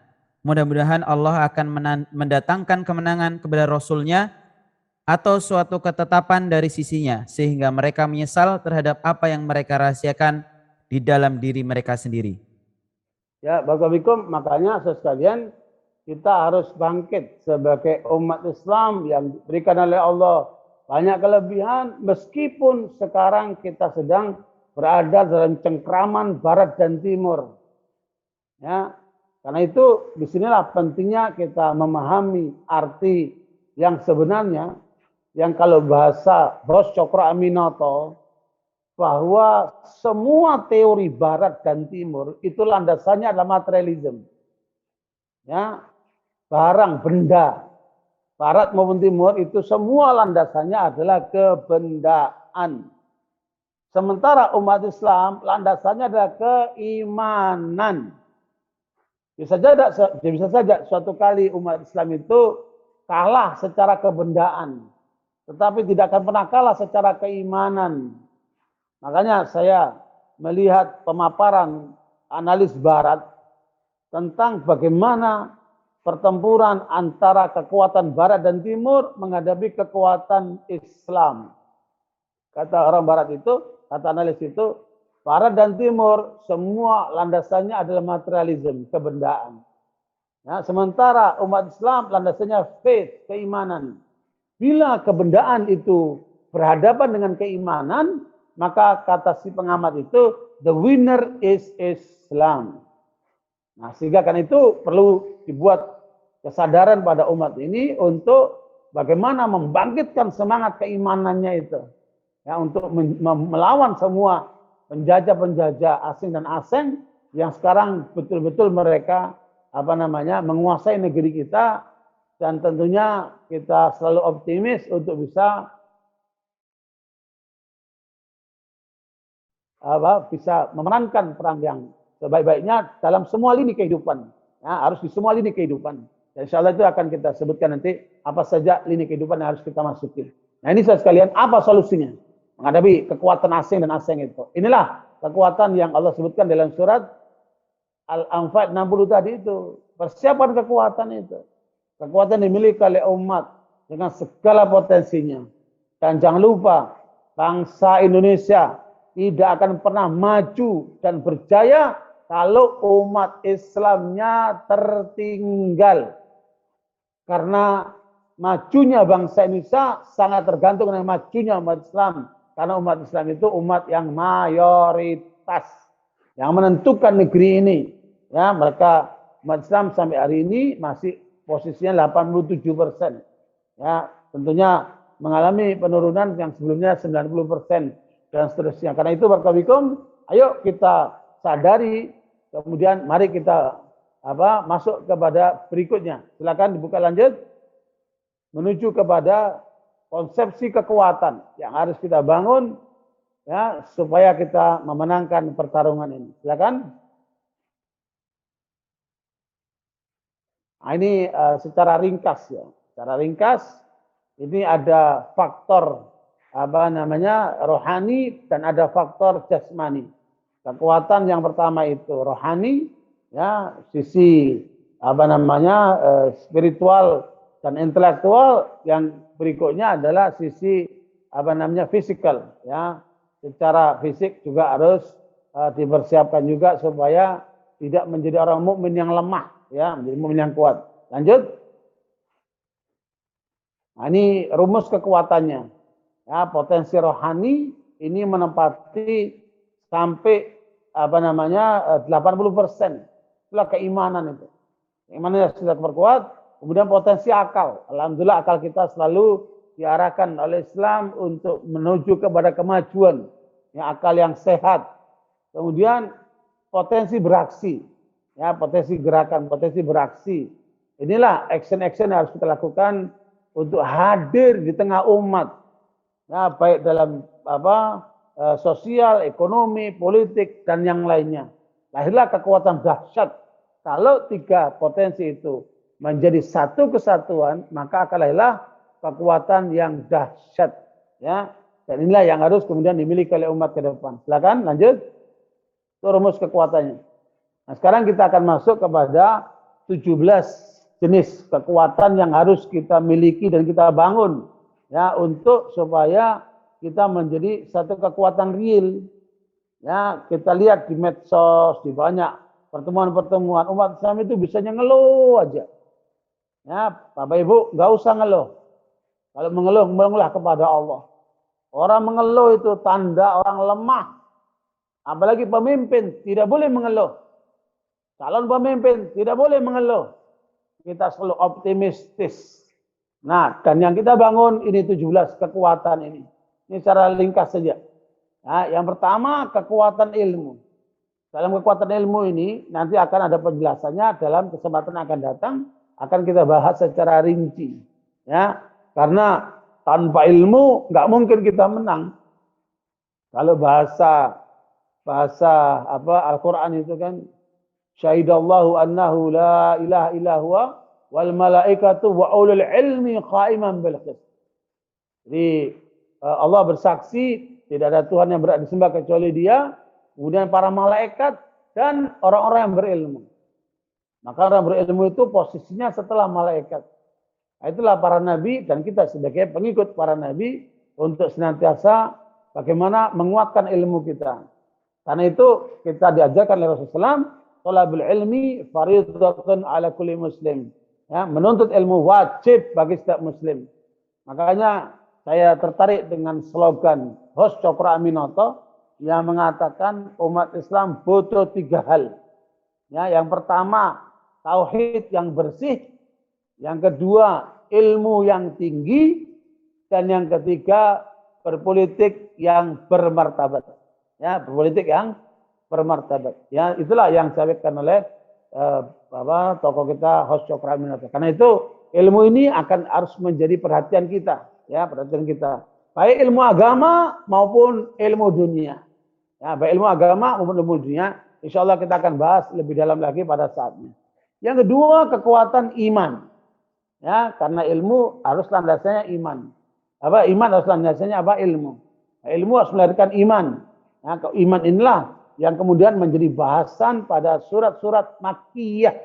Mudah-mudahan Allah akan mendatangkan kemenangan kepada Rasul-Nya atau suatu ketetapan dari sisinya, sehingga mereka menyesal terhadap apa yang mereka rahasiakan di dalam diri mereka sendiri. Ya, Barakallahu, makanya sekalian kita harus bangkit sebagai umat Islam yang diberikan oleh Allah banyak kelebihan, meskipun sekarang kita sedang berada dalam cengkraman Barat dan Timur. Ya, Karena itu disinilah pentingnya kita memahami arti yang sebenarnya, yang kalau bahasa Bos Cokro Aminoto, bahwa semua teori Barat dan Timur itu landasannya adalah materialisme. Ya, barang, benda, Barat maupun Timur itu semua landasannya adalah kebendaan. Sementara umat Islam landasannya adalah keimanan. Bisa saja suatu kali umat Islam itu kalah secara kebendaan, tetapi tidak akan pernah kalah secara keimanan. Makanya saya melihat pemaparan analis Barat tentang bagaimana pertempuran antara kekuatan Barat dan Timur menghadapi kekuatan Islam. Kata orang Barat itu, kata analis itu, Barat dan Timur semua landasannya adalah materialisme, kebendaan. Ya, sementara umat Islam landasannya faith, keimanan. Bila kebendaan itu berhadapan dengan keimanan, maka kata si pengamat itu, the winner is Islam. Nah, sehingga kan itu perlu dibuat kesadaran pada umat ini untuk bagaimana membangkitkan semangat keimanannya itu. Ya, untuk melawan semua penjajah-penjajah asing dan asing yang sekarang betul-betul mereka menguasai negeri kita, dan tentunya kita selalu optimis untuk bisa memerankan perang yang sebaik-baiknya dalam semua lini kehidupan. Ya, harus di semua lini kehidupan. Dan insya Allah itu akan kita sebutkan nanti apa saja lini kehidupan yang harus kita masuki. Nah, ini saudara sekalian, apa solusinya menghadapi kekuatan asing dan asing itu? Inilah kekuatan yang Allah sebutkan dalam surat Al-Anfal 60 tadi itu. Persiapan kekuatan itu. Kekuatan dimiliki oleh umat dengan segala potensinya. Dan jangan lupa, bangsa Indonesia tidak akan pernah maju dan berjaya kalau umat Islamnya tertinggal. Karena majunya bangsa Indonesia sangat tergantung dengan majunya umat Islam. Karena umat Islam itu umat yang mayoritas, yang menentukan negeri ini. Ya, mereka umat Islam sampai hari ini masih posisinya 87%. Ya, tentunya mengalami penurunan yang sebelumnya 90% dan seterusnya. Karena itu barakallahu, ayo kita sadari, kemudian mari kita masuk kepada berikutnya. Silakan dibuka lanjut menuju kepada konsepsi kekuatan yang harus kita bangun ya supaya kita memenangkan pertarungan ini. Silakan. Nah, ini secara ringkas ya. Secara ringkas ini ada faktor rohani dan ada faktor jasmani. Kekuatan yang pertama itu rohani ya, sisi spiritual dan intelektual. Yang berikutnya adalah sisi fisikal ya. Secara fisik juga harus dipersiapkan juga supaya tidak menjadi orang mukmin yang lemah ya, menjadi mukmin yang kuat. Lanjut. Nah, ini rumus kekuatannya. Ya, potensi rohani ini menempati sampai 80%. Itulah keimanan itu. Keimanan sudah terperkuat. Kemudian potensi akal. Alhamdulillah akal kita selalu diarahkan oleh Islam untuk menuju kepada kemajuan. Ya, akal yang sehat. Kemudian potensi beraksi. Ya, potensi gerakan, potensi beraksi. Inilah action-action yang harus kita lakukan untuk hadir di tengah umat. Ya, baik dalam sosial, ekonomi, politik, dan yang lainnya. Lahirlah kekuatan dahsyat. Kalau tiga potensi itu menjadi satu kesatuan, maka akan lahirlah kekuatan yang dahsyat. Ya, dan inilah yang harus kemudian dimiliki oleh umat ke depan. Silakan lanjut. Itu rumus kekuatannya. Nah, sekarang kita akan masuk kepada 17 jenis kekuatan yang harus kita miliki dan kita bangun ya, untuk supaya kita menjadi satu kekuatan real. Ya, kita lihat di medsos, di banyak pertemuan-pertemuan, umat Islam itu bisanya ngeluh aja. Ya, Bapak Ibu nggak usah ngeluh. Kalau mengeluh, mengeluhlah kepada Allah. Orang mengeluh itu tanda orang lemah. Apalagi pemimpin tidak boleh mengeluh. Calon pemimpin tidak boleh mengeluh. Kita selalu optimistis. Nah, dan yang kita bangun ini 17 kekuatan ini. Ini secara ringkas saja. Nah, yang pertama kekuatan ilmu. Dalam kekuatan ilmu ini nanti akan ada penjelasannya dalam kesempatan akan datang, akan kita bahas secara rinci. Ya, karena tanpa ilmu nggak mungkin kita menang. Kalau bahasa Al-Qur'an itu kan syahidallahu annahu la ilaha illa huwa wal malaikatu wa ulul ilmi qa'iman bil qist. Jadi Allah bersaksi tidak ada Tuhan yang berhak disembah kecuali Dia, kemudian para malaikat dan orang-orang yang berilmu. Maka orang berilmu itu posisinya setelah malaikat. Nah, itulah para nabi dan kita sebagai pengikut para nabi untuk senantiasa bagaimana menguatkan ilmu kita. Karena itu kita diajarkan oleh Rasulullah SAW, thalabul ilmi fardhatun ala kulli muslim. Ya, menuntut ilmu wajib bagi setiap muslim. Makanya saya tertarik dengan slogan Hos Cokro Aminoto yang mengatakan umat Islam butuh 3 hal. Ya, yang pertama tauhid yang bersih, yang kedua ilmu yang tinggi, dan yang ketiga berpolitik yang bermartabat. Ya, berpolitik yang bermartabat. Ya, itulah yang disampaikan oleh tokoh kita Hos Cokro Aminoto. Karena itu ilmu ini harus menjadi perhatian kita. Ya, perhatian kita. Baik ilmu agama maupun ilmu dunia. Ya, baik ilmu agama maupun ilmu dunia. Insya Allah kita akan bahas lebih dalam lagi pada saatnya. Yang kedua, kekuatan iman. Ya, karena ilmu harus landasannya iman. Iman harus landasannya ilmu. Nah, ilmu harus melahirkan iman. Nah, iman inilah yang kemudian menjadi bahasan pada surat-surat Makkiyah.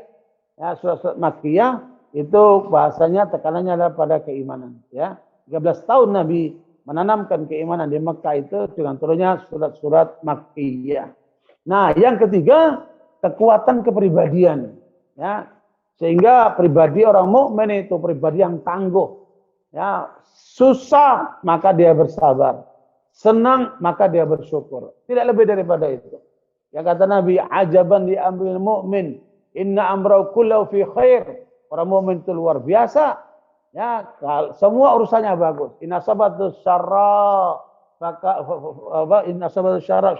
Ya, surat-surat Makkiyah itu bahasanya tekanannya adalah pada keimanan. Ya, 13 tahun Nabi menanamkan keimanan di Mekah itu dengan turunnya surat-surat Makkiyah. Nah, yang ketiga kekuatan kepribadian. Ya, sehingga pribadi orang mukmin itu pribadi yang tangguh. Ya, susah maka dia bersabar, senang maka dia bersyukur. Tidak lebih daripada itu. Yang kata Nabi, ajaban li amril mu'min, inna amrahu kullahu fi khair. Orang mukmin itu luar biasa. Ya, semua urusannya bagus. Inna sabatu syarra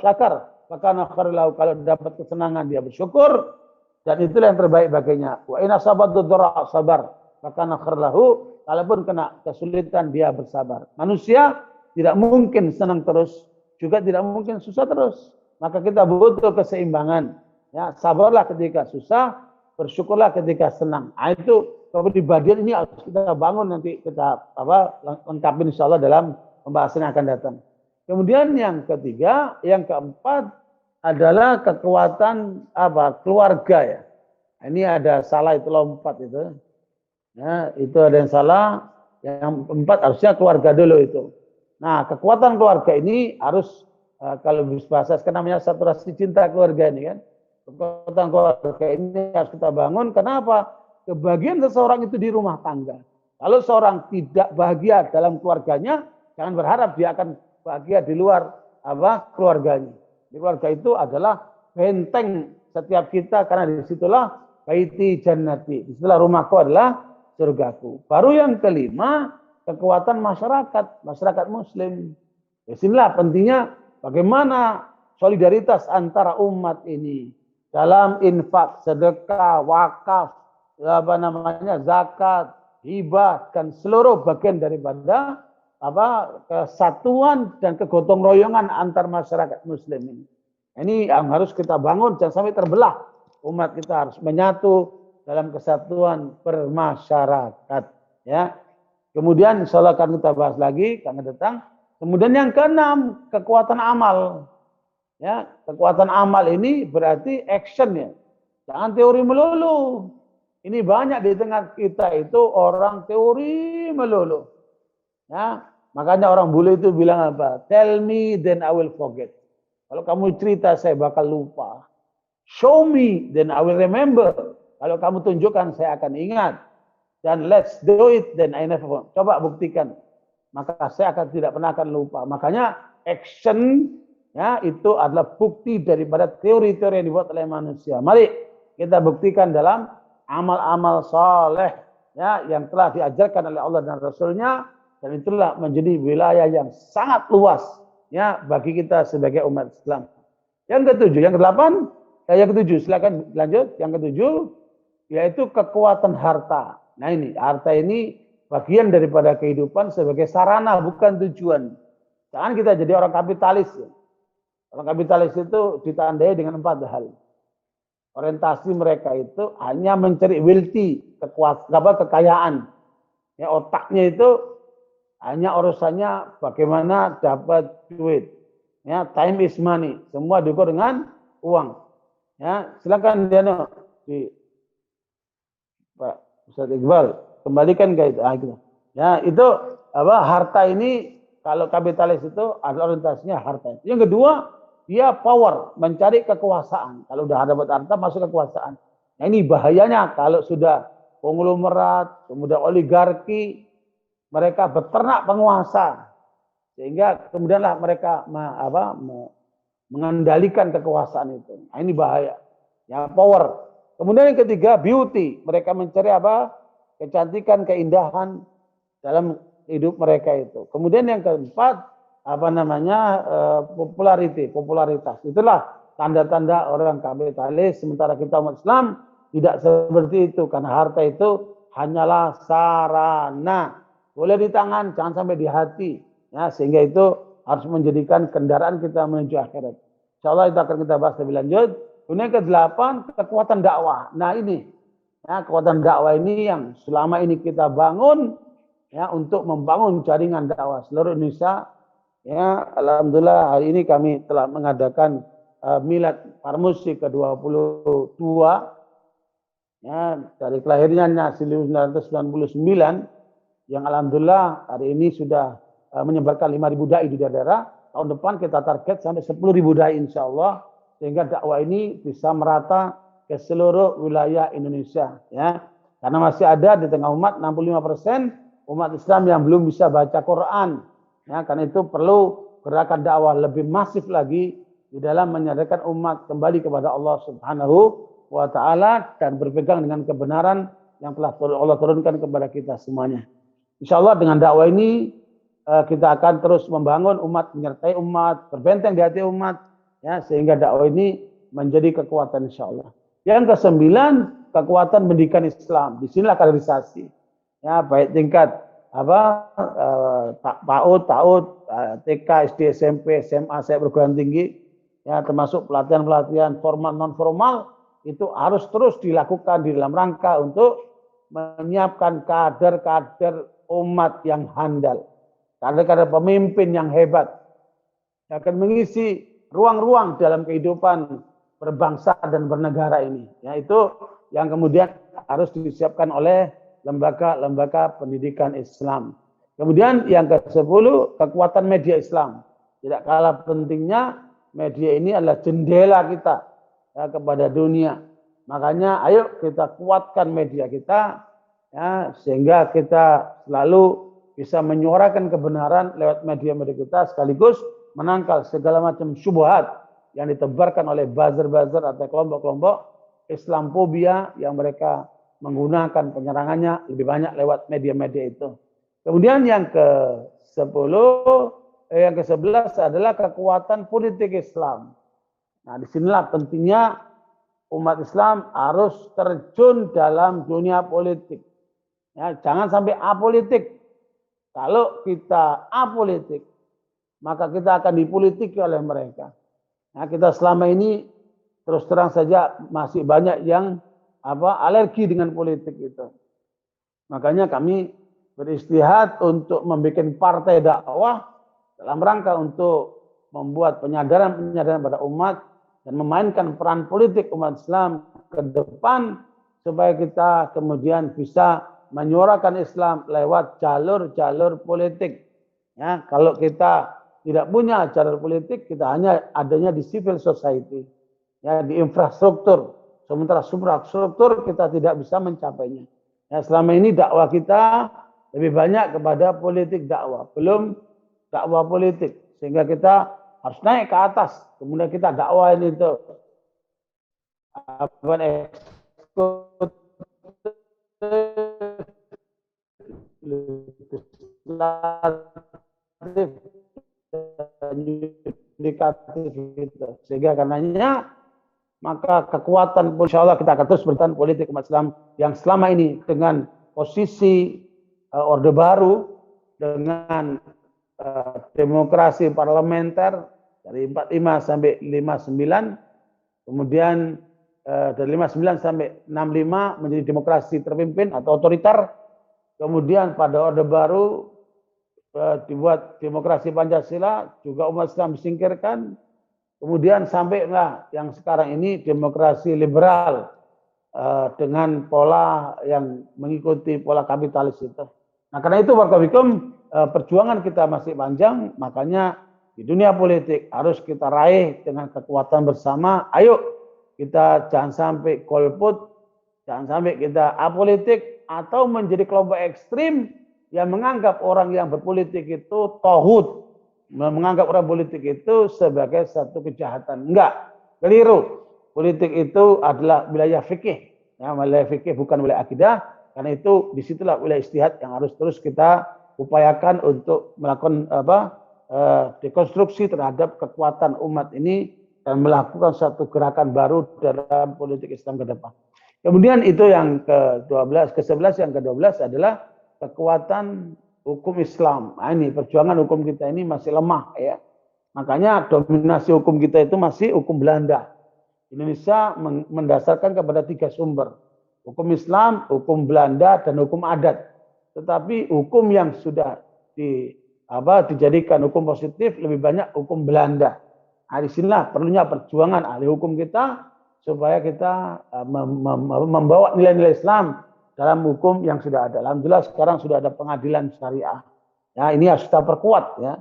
syakar. Maka nakharlahu, kalau dapat kesenangan dia bersyukur, dan itulah yang terbaik baginya. Wa inna sabatu dharra sabar. Maka nakharlahu, kalaupun kena kesulitan dia bersabar. Manusia tidak mungkin senang terus, juga tidak mungkin susah terus. Maka kita butuh keseimbangan. Ya, sabarlah ketika susah, bersyukurlah ketika senang. Nah, itu kepribadian ini harus kita bangun, nanti kita lengkapin insya Allah dalam pembahasan yang akan datang. Kemudian yang ketiga, yang keempat adalah kekuatan keluarga ya. Ini ada salah itu lompat itu. Ya, itu ada yang salah. Yang keempat harusnya keluarga dulu itu. Nah, kekuatan keluarga ini harus kalau bahasa sekarang namanya saturasi cinta keluarga ini kan. Kekuatan keluarga ini harus kita bangun. Kenapa? Kebahagiaan seseorang itu di rumah tangga. Kalau seorang tidak bahagia dalam keluarganya, jangan berharap dia akan bahagia di luar keluarganya. Di keluarga itu adalah benteng setiap kita, karena disitulah baiti jannati. Disitulah rumahku adalah surgaku. Baru yang kelima, kekuatan masyarakat muslim. Di sinilah pentingnya bagaimana solidaritas antara umat ini dalam infak, sedekah, wakaf, zakat, hibah, dan seluruh bagian daripada kesatuan dan kegotong royongan antar masyarakat muslim ini. Ini yang harus kita bangun, jangan sampai terbelah. Umat kita harus menyatu dalam kesatuan bermasyarakat. Ya. Kemudian insya Allah akan kita bahas lagi karena datang. Kemudian yang keenam, kekuatan amal. Ya, kekuatan amal ini berarti action ya. Jangan teori melulu. Ini banyak di tengah kita itu orang teori melulu. Ya, makanya orang bule itu bilang apa? Tell me then I will forget. Kalau kamu cerita saya bakal lupa. Show me then I will remember. Kalau kamu tunjukkan saya akan ingat. Dan let's do it then I never forget. Coba buktikan. Maka saya tidak pernah akan lupa. Makanya action ya itu adalah bukti daripada teori-teori yang dibuat oleh manusia. Mari kita buktikan dalam amal-amal soleh ya yang telah diajarkan oleh Allah dan Rasul-Nya, dan itulah menjadi wilayah yang sangat luas ya bagi kita sebagai umat Islam. Yang ketujuh, yang kedelapan, yang ketujuh, silakan lanjut. Yang ketujuh yaitu kekuatan harta. Nah ini, harta ini bagian daripada kehidupan sebagai sarana, bukan tujuan. Jangan kita jadi orang kapitalis. Orang kapitalis itu ditandai dengan 4 hal. Orientasi mereka itu hanya mencari wealthy, kekayaan. Ya, otaknya itu hanya urusannya bagaimana dapat duit. Ya, time is money. Semua diukur dengan uang. Ya, silakan Diano di Pak Ustaz Iqbal kembalikan ke itu. Ya, itu harta ini kalau kapitalis itu ada orientasinya harta. Yang kedua, dia power, mencari kekuasaan. Kalau udah dapat harta masuk kekuasaan. Nah, ini bahayanya kalau sudah konglomerat, kemudian oligarki, mereka beternak penguasa. Sehingga kemudianlah mereka mengendalikan kekuasaan itu. Nah, ini bahaya. Ya, power. Kemudian yang ketiga, beauty. Mereka mencari kecantikan, keindahan dalam hidup mereka itu. Kemudian yang keempat, popularitas. Itulah tanda-tanda orang kapitalis. Sementara kita umat Islam tidak seperti itu. Karena harta itu hanyalah sarana. Boleh di tangan, jangan sampai di hati. Ya, sehingga itu harus menjadikan kendaraan kita menuju akhirat. Insyaallah itu akan kita bahas lebih lanjut. Kemudian ke-8, kekuatan dakwah. Nah ini, ya, kekuatan dakwah ini yang selama ini kita bangun ya untuk membangun jaringan dakwah seluruh Indonesia. Ya, alhamdulillah hari ini kami telah mengadakan Milad Parmusi ke-22 ya, dari kelahirannya 1999 yang alhamdulillah hari ini sudah menyebarkan 5.000 dai di daerah. Tahun depan kita target sampai 10.000 dai insyaallah, sehingga dakwah ini bisa merata ke seluruh wilayah Indonesia ya. Karena masih ada di tengah umat 65% umat Islam yang belum bisa baca Quran. Ya, karena itu perlu gerakan dakwah lebih masif lagi di dalam menyadarkan umat kembali kepada Allah Subhanahu wa taala dan berpegang dengan kebenaran yang telah Allah turunkan kepada kita semuanya. Insyaallah dengan dakwah ini kita akan terus membangun umat, menyertai umat, berbenteng di hati umat ya, sehingga dakwah ini menjadi kekuatan insyaallah. Yang ke-9, kekuatan pendidikan Islam. Di sinilah kaderisasi. Ya, baik tingkat PAUD, TK, SD, SMP, SMA, perguruan tinggi, ya termasuk pelatihan-pelatihan formal non formal itu harus terus dilakukan di dalam rangka untuk menyiapkan kader-kader umat yang handal, kader-kader pemimpin yang hebat, yang akan mengisi ruang-ruang dalam kehidupan berbangsa dan bernegara ini. Ya, itu yang kemudian harus disiapkan oleh lembaga-lembaga pendidikan Islam. Kemudian yang ke-10, kekuatan media Islam. Tidak kalah pentingnya, media ini adalah jendela kita ya, kepada dunia. Makanya ayo kita kuatkan media kita ya, sehingga kita selalu bisa menyuarakan kebenaran lewat media-media kita, sekaligus menangkal segala macam syubhat yang ditebarkan oleh buzzer-buzzer atau kelompok-kelompok Islamfobia yang mereka menggunakan penyerangannya lebih banyak lewat media-media itu. Kemudian yang ke-11 adalah kekuatan politik Islam. Nah, disinilah pentingnya umat Islam harus terjun dalam dunia politik. Ya, jangan sampai apolitik. Kalau kita apolitik, maka kita akan dipolitiki oleh mereka. Nah, kita selama ini terus terang saja masih banyak yang alergi dengan politik itu. Makanya kami beristihad untuk membuat partai dakwah dalam rangka untuk membuat penyadaran pada umat dan memainkan peran politik umat Islam ke depan supaya kita kemudian bisa menyuarakan Islam lewat jalur-jalur politik. Ya, kalau kita tidak punya jalur politik, kita hanya adanya di civil society, ya, di infrastruktur. Sementara suprastruktur kita tidak bisa mencapainya. Ya, selama ini dakwah kita lebih banyak kepada politik dakwah, belum dakwah politik. Sehingga kita harus naik ke atas, kemudian kita dakwahin itu eksekutif, legislatif, dan yudikatif gitu. Sehingga karenanya maka kekuatan insya Allah kita akan terus bertahan politik umat Islam yang selama ini dengan posisi Orde Baru dengan demokrasi parlementer dari 45 sampai 59, kemudian dari 59 sampai 65 menjadi demokrasi terpimpin atau otoriter, kemudian pada Orde Baru dibuat demokrasi Pancasila, juga umat Islam disingkirkan. Kemudian sampailah yang sekarang ini demokrasi liberal dengan pola yang mengikuti pola kapitalis itu. Nah karena itu Warkawikum perjuangan kita masih panjang, makanya di dunia politik harus kita raih dengan kekuatan bersama. Ayo kita jangan sampai golput, jangan sampai kita apolitik atau menjadi kelompok ekstrim yang menganggap orang yang berpolitik itu tauhid, menganggap orang politik itu sebagai satu kejahatan. Enggak, keliru. Politik itu adalah wilayah fikih. Ya, wilayah fikih bukan wilayah akidah. Karena itu disitulah wilayah ijtihad yang harus terus kita upayakan untuk melakukan dekonstruksi terhadap kekuatan umat ini dan melakukan satu gerakan baru dalam politik Islam ke depan. Kemudian itu yang ke-12, ke-11, yang ke-12 adalah kekuatan hukum Islam. Nah, ini perjuangan hukum kita ini masih lemah ya. Makanya dominasi hukum kita itu masih hukum Belanda. Indonesia mendasarkan kepada 3 sumber. Hukum Islam, hukum Belanda, dan hukum adat. Tetapi hukum yang sudah dijadikan hukum positif lebih banyak hukum Belanda. Nah, disinilah perlunya perjuangan ahli hukum kita supaya kita membawa nilai-nilai Islam dalam hukum yang sudah ada. Alhamdulillah sekarang sudah ada pengadilan syariah. Ya, ini harus kita perkuat ya.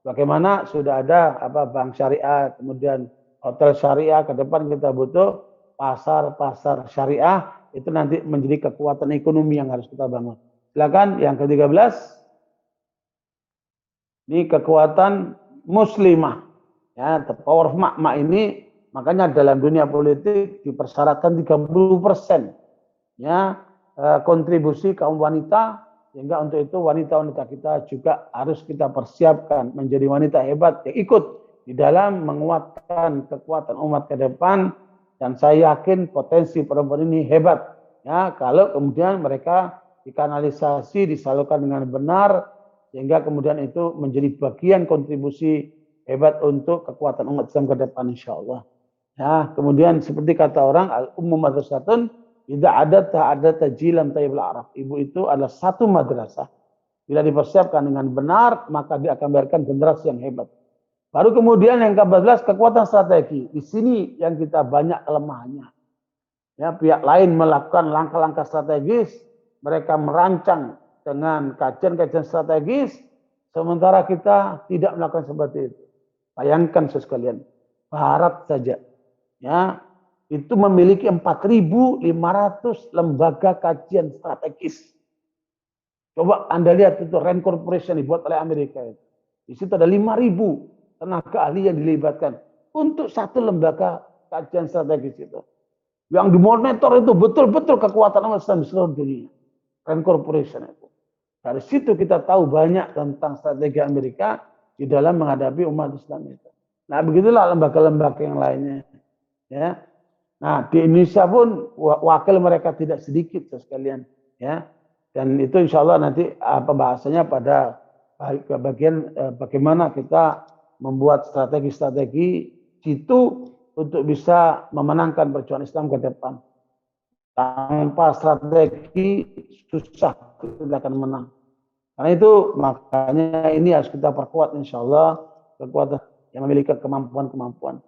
Bagaimana sudah ada bank syariah, kemudian hotel syariah, ke depan kita butuh pasar-pasar syariah, itu nanti menjadi kekuatan ekonomi yang harus kita bangun. Silakan yang ke-13. Ini kekuatan muslimah. Ya, the power of mak ini makanya dalam dunia politik dipersyaratkan 30%. Ya, kontribusi kaum wanita, sehingga untuk itu wanita-wanita kita juga harus kita persiapkan menjadi wanita hebat yang ikut di dalam menguatkan kekuatan umat ke depan. Dan saya yakin potensi perempuan ini hebat ya, kalau kemudian mereka dikanalisasi, disalurkan dengan benar, sehingga kemudian itu menjadi bagian kontribusi hebat untuk kekuatan umat Islam ke depan insya Allah. Ya, kemudian seperti kata orang al-ummu madrasatun idza ada tajilan tayyibul araf. Ibu itu adalah satu madrasah. Bila dipersiapkan dengan benar, maka dia akan memberikan generasi yang hebat. Baru kemudian yang ke-14 kekuatan strategi. Di sini yang kita banyak kelemahannya. Ya, pihak lain melakukan langkah-langkah strategis, mereka merancang dengan kajian-kajian strategis, sementara kita tidak melakukan seperti itu. Bayangkan sekalian, Barat saja, ya, itu memiliki 4.500 lembaga kajian strategis. Coba Anda lihat itu Rand Corporation dibuat oleh Amerika itu. Di situ ada 5.000 tenaga ahli yang dilibatkan untuk satu lembaga kajian strategis itu. Yang dimonitor itu betul-betul kekuatan umat Islam di seluruh dunia. Rand Corporation itu. Dari situ kita tahu banyak tentang strategi Amerika di dalam menghadapi umat Islam itu. Nah, begitulah lembaga-lembaga yang lainnya. Ya. Nah, di Indonesia pun wakil mereka tidak sedikit sekalian, ya. Dan itu insya Allah nanti pembahasannya pada bagian bagaimana kita membuat strategi-strategi jitu untuk bisa memenangkan perjuangan Islam ke depan. Tanpa strategi susah kita akan menang. Karena itu makanya ini harus kita perkuat insya Allah, kekuatan yang memiliki kemampuan-kemampuan.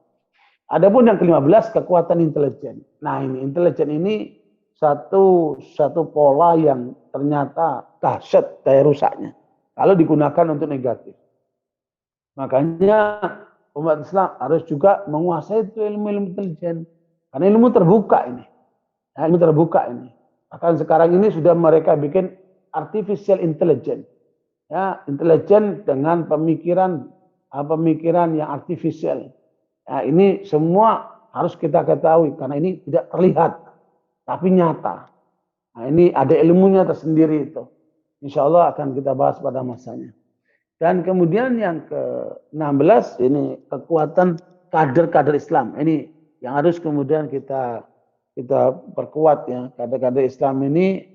Adapun yang ke-15 kekuatan intelijen. Nah, ini intelijen ini satu pola yang ternyata dahsyat daya rusaknya kalau digunakan untuk negatif. Makanya umat Islam harus juga menguasai itu ilmu intelijen. Karena ilmu terbuka ini. Nah, ilmu terbuka ini. Bahkan sekarang ini sudah mereka bikin artificial intelligence. Ya, intelijen dengan pemikiran yang artificial. Nah, ini semua harus kita ketahui karena ini tidak terlihat. tapi nyata. Nah, ini ada ilmunya tersendiri itu. Insya Allah akan kita bahas pada masanya. Dan kemudian yang ke-16 ini kekuatan kader-kader Islam. Ini yang harus kemudian kita perkuat ya. Kader-kader Islam ini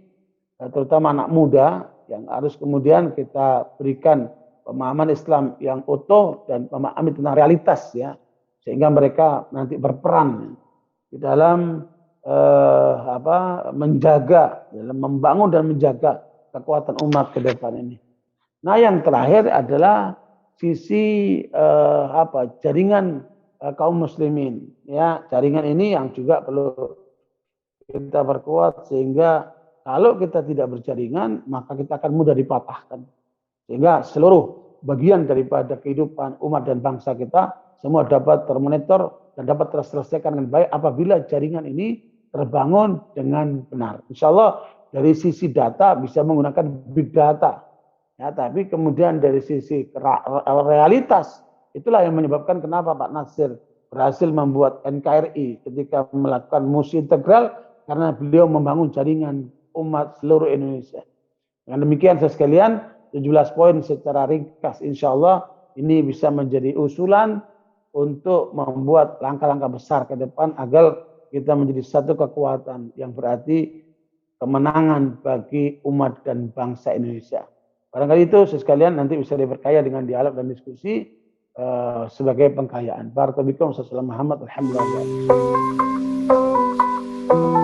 terutama anak muda yang harus kemudian kita berikan pemahaman Islam yang utuh dan memahami tentang realitas ya. Sehingga mereka nanti berperan di dalam menjaga, dalam membangun dan menjaga kekuatan umat ke depan ini. Nah, yang terakhir adalah sisi jaringan kaum muslimin. Ya, jaringan ini yang juga perlu kita perkuat sehingga kalau kita tidak berjaringan, maka kita akan mudah dipatahkan. Sehingga seluruh bagian daripada kehidupan umat dan bangsa kita semua dapat termonitor dan dapat terselesaikan dengan baik apabila jaringan ini terbangun dengan benar. Insya Allah dari sisi data bisa menggunakan big data. Ya, tapi kemudian dari sisi realitas, itulah yang menyebabkan kenapa Pak Nasir berhasil membuat NKRI ketika melakukan musi integral karena beliau membangun jaringan umat seluruh Indonesia. Dengan demikian saya sekalian, 17 poin secara ringkas insya Allah ini bisa menjadi usulan untuk membuat langkah-langkah besar ke depan agar kita menjadi satu kekuatan yang berarti kemenangan bagi umat dan bangsa Indonesia. Barangkali itu sekalian nanti bisa diperkaya dengan dialog dan diskusi sebagai pengkayaan. Barakallahu fikum. Wassalamualaikum warahmatullahi wabarakatuh.